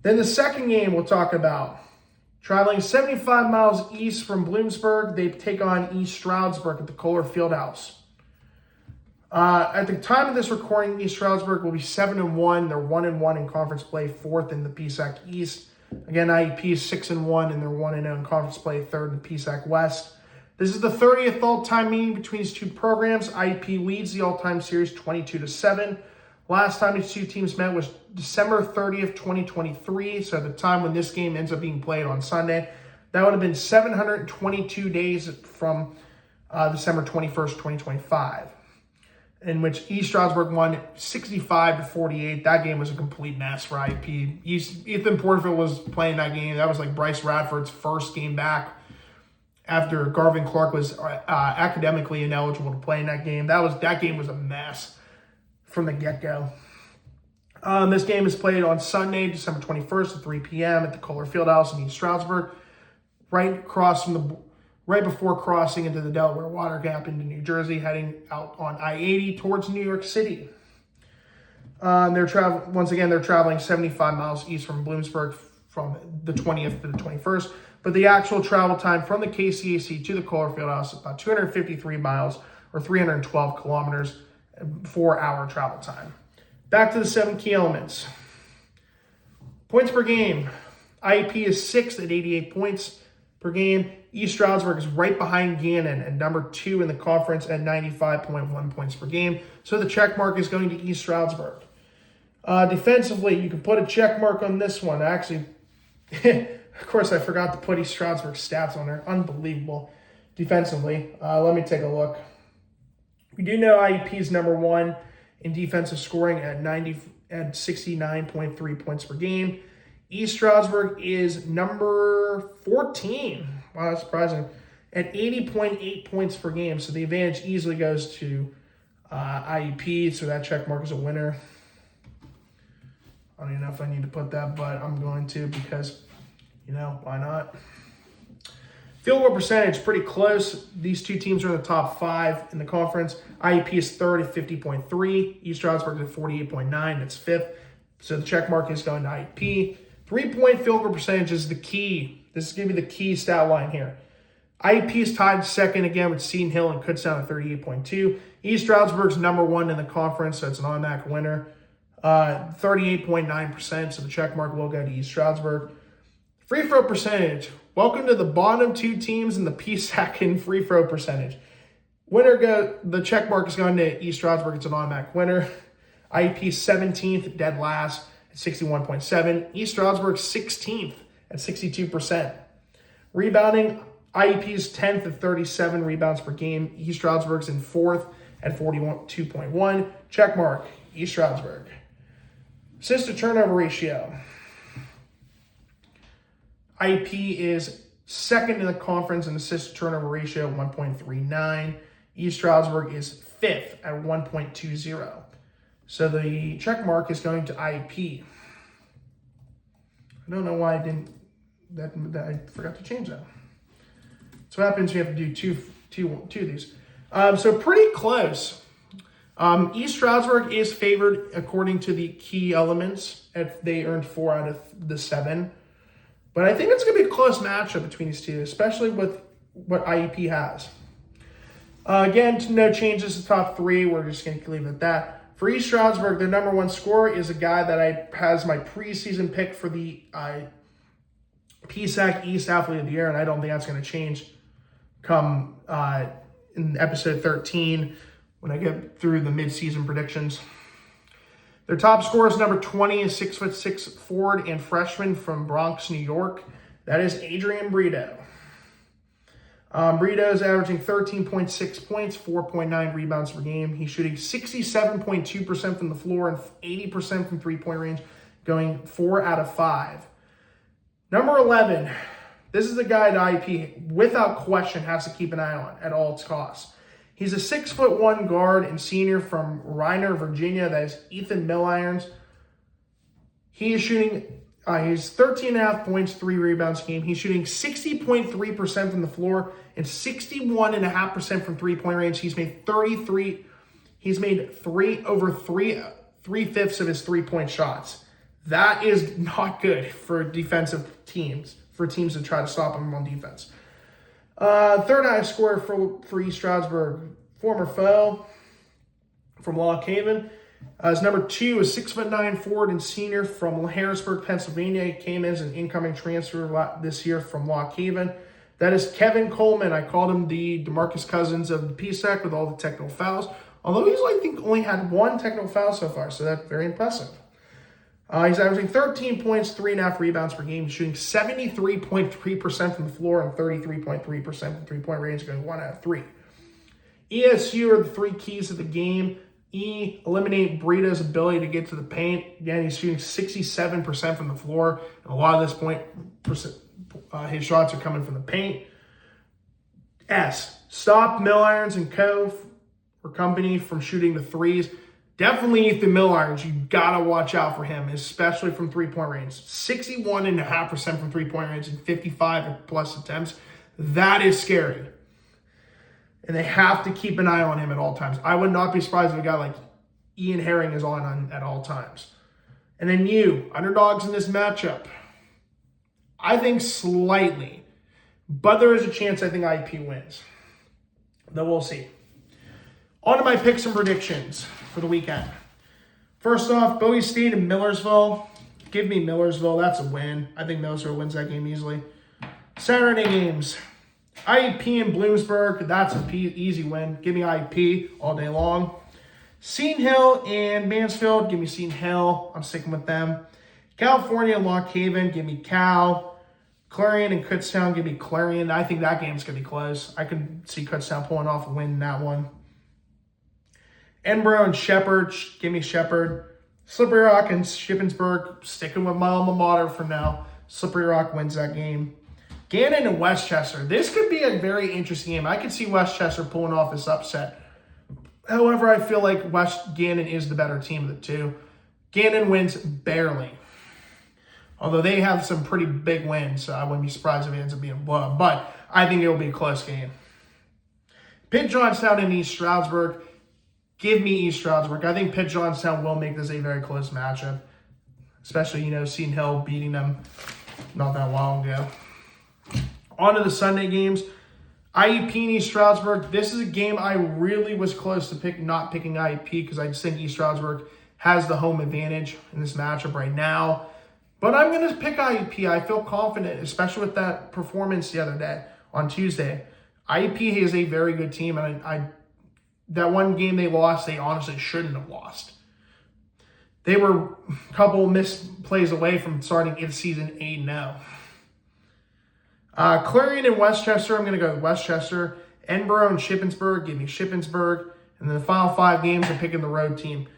Then the second game we'll talk about, Traveling 75 miles east from Bloomsburg, they take on East Stroudsburg at the Kohler Fieldhouse. At the time of this recording, East Stroudsburg will be 7-1. They're 1-1 in conference play, 4th in the PCAC East. Again, IUP is 6-1, and they're 1-0 in conference play, 3rd in the PCAC West. This is the 30th all-time meeting between these two programs. IUP leads the all-time series 22-7. Last time these two teams met was December 30th, 2023. So at the time when this game ends up being played on Sunday, that would have been 722 days from December 21st, 2025, in which East Stroudsburg won 65-48. That game was a complete mess for IUP. Ethan Porterfield was playing that game. That was like Bryce Radford's first game back after Garvin Clark was academically ineligible to play in that game. That game was a mess from the get-go. This game is played on Sunday, December 21st at 3 p.m. at the Kohler Fieldhouse in East Stroudsburg, right before crossing into the Delaware Water Gap into New Jersey, heading out on I-80 towards New York City. They're traveling 75 miles east from Bloomsburg from the 20th to the 21st, but the actual travel time from the KCAC to the Kohler Fieldhouse is about 253 miles or 312 kilometers, 4-hour travel time. Back to the 7 key elements. Points per game. IUP is 6th at 88 points per game. East Stroudsburg is right behind Gannon and number 2 in the conference at 95.1 points per game. So the check mark is going to East Stroudsburg. Defensively, you can put a check mark on this one. Actually, of course, I forgot to put East Stroudsburg's stats on there. Unbelievable defensively. Let me take a look. We do know IUP is number 1 in defensive scoring at 69.3 points per game. East Stroudsburg is number 14. Wow, that's surprising. At 80.8 points per game. So the advantage easily goes to IUP. So that check mark is a winner. I don't even know if I need to put that, but I'm going to because, why not? Field goal percentage, pretty close. These two teams are in the top 5 in the conference. IUP is 3rd at 50.3. East Stroudsburg is at 48.9. That's 5th. So the check mark is going to IUP. 3-point field goal percentage is the key. This is going to be the key stat line here. IUP is tied 2nd again with Seton Hill and Kutztown at 38.2. East Stroudsburg's number 1 in the conference, so it's an automatic winner. 38.9%, so the check mark will go to East Stroudsburg. Free throw percentage. Welcome to the bottom 2 teams in the PCAC in free throw percentage. The check mark is going to East Stroudsburg. It's an automatic winner. IUP 17th, dead last at 61.7. East Stroudsburg 16th at 62%. Rebounding, IUP is 10th at 37 rebounds per game. East Stroudsburg's in 4th at 42.1. Check mark, East Stroudsburg. Assist to turnover ratio. IUP is 2nd in the conference in assist to turnover ratio, 1.39. East Stroudsburg is 5th at 1.20. So the check mark is going to IUP. I don't know why I didn't. I forgot to change that. So what happens? You have to do two of these. So pretty close. East Stroudsburg is favored according to the key elements. If they earned 4 out of the 7. But I think it's going to be a close matchup between these two, especially with what IUP has. Again, no changes to top 3. We're just going to leave it at that. For East Stroudsburg, their number 1 scorer is a guy that has my preseason pick for the PCAC East Athlete of the Year, and I don't think that's going to change come in episode 13 when I get through the midseason predictions. Their top scorer is number 20, a 6'6" forward and freshman from Bronx, New York. That is Adrian Brito. Brito is averaging 13.6 points, 4.9 rebounds per game. He's shooting 67.2% from the floor and 80% from three-point range, going 4 out of 5. Number 11, this is the guy that IUP, without question, has to keep an eye on at all costs. He's a 6'1" guard and senior from Reiner, Virginia. That is Ethan Millirons. He is shooting, he's 13.5 points, 3 rebounds a game. He's shooting 60.3% from the floor and 61.5% from three-point range. He's made 3/5 of his three-point shots. That is not good for defensive teams, for teams to try to stop them on defense. Third highest scorer for East Stroudsburg, former foe from Lock Haven. His number 2 is 6'9" forward and senior from Harrisburg, Pennsylvania. He came in as an incoming transfer this year from Lock Haven. That is Kevin Coleman. I called him the DeMarcus Cousins of the PCAC with all the technical fouls. Although he's, I think, only had 1 technical foul so far, so that's very impressive. He's averaging 13 points, 3.5 rebounds per game, shooting 73.3% from the floor and 33.3% from three-point range, going 1 out of 3. ESU are the 3 keys of the game. Eliminate Brito's ability to get to the paint. Again, he's shooting 67% from the floor, and a lot of this point, his shots are coming from the paint. Stop Milirons and company from shooting the threes. Definitely Ethan Milirons, you gotta watch out for him, especially from three-point range. 61.5% from three-point range and 55 plus attempts. That is scary. And they have to keep an eye on him at all times. I would not be surprised if a guy like Ian Herring is on at all times. And then underdogs in this matchup. I think slightly, but there is a chance I think IUP wins. Though we'll see. On to my picks and predictions for the weekend. First off, Bowie State and Millersville. Give me Millersville. That's a win. I think Millersville wins that game easily. Saturday games. IUP and Bloomsburg. That's an easy win. Give me IUP all day long. Seton Hill and Mansfield. Give me Seton Hill. I'm sticking with them. California and Lock Haven. Give me Cal. Clarion and Kutztown. Give me Clarion. I think that game's going to be close. I could see Kutztown pulling off a win in that one. Edinboro and Shepherd, give me Shepherd. Slippery Rock and Shippensburg, sticking with my alma mater for now. Slippery Rock wins that game. Gannon and Westchester. This could be a very interesting game. I could see Westchester pulling off this upset. However, I feel like Gannon is the better team of the two. Gannon wins barely. Although they have some pretty big wins, so I wouldn't be surprised if it ends up being a blowout. But I think it will be a close game. Pitt Johnstown and East Stroudsburg. Give me East Stroudsburg. I think Pitt Johnstown will make this a very close matchup. Especially, Seton Hill beating them not that long ago. On to the Sunday games. IUP and East Stroudsburg. This is a game I really was close to not picking IUP because I just think East Stroudsburg has the home advantage in this matchup right now. But I'm going to pick IUP. I feel confident, especially with that performance the other day on Tuesday. IUP is a very good team, and that one game they lost, they honestly shouldn't have lost. They were a couple missed plays away from starting the season 8-0. Clarion and Westchester, I'm going to go with Westchester. Edinboro and Shippensburg, give me Shippensburg. And then the final 5 games, I'm picking the road team.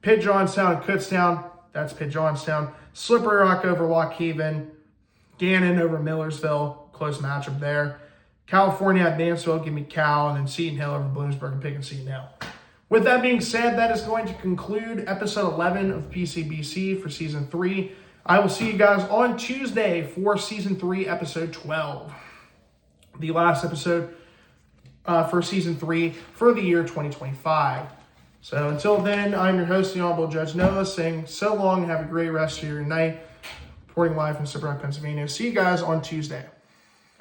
Pitt Johnstown and Kutztown, that's Pitt Johnstown. Slippery Rock over Lock Haven. Gannon over Millersville, close matchup there. California at Mansfield, give me Cal, and then Seton Hill over Bloomsburg and picking Seton Hill. With that being said, that is going to conclude episode 11 of PCBC for season 3. I will see you guys on Tuesday for season 3, episode 12. The last episode for season 3 for the year 2025. So until then, I'm your host, the Honorable Judge Noah, saying so long and have a great rest of your night. Reporting live from Slippery Rock, Pennsylvania. See you guys on Tuesday.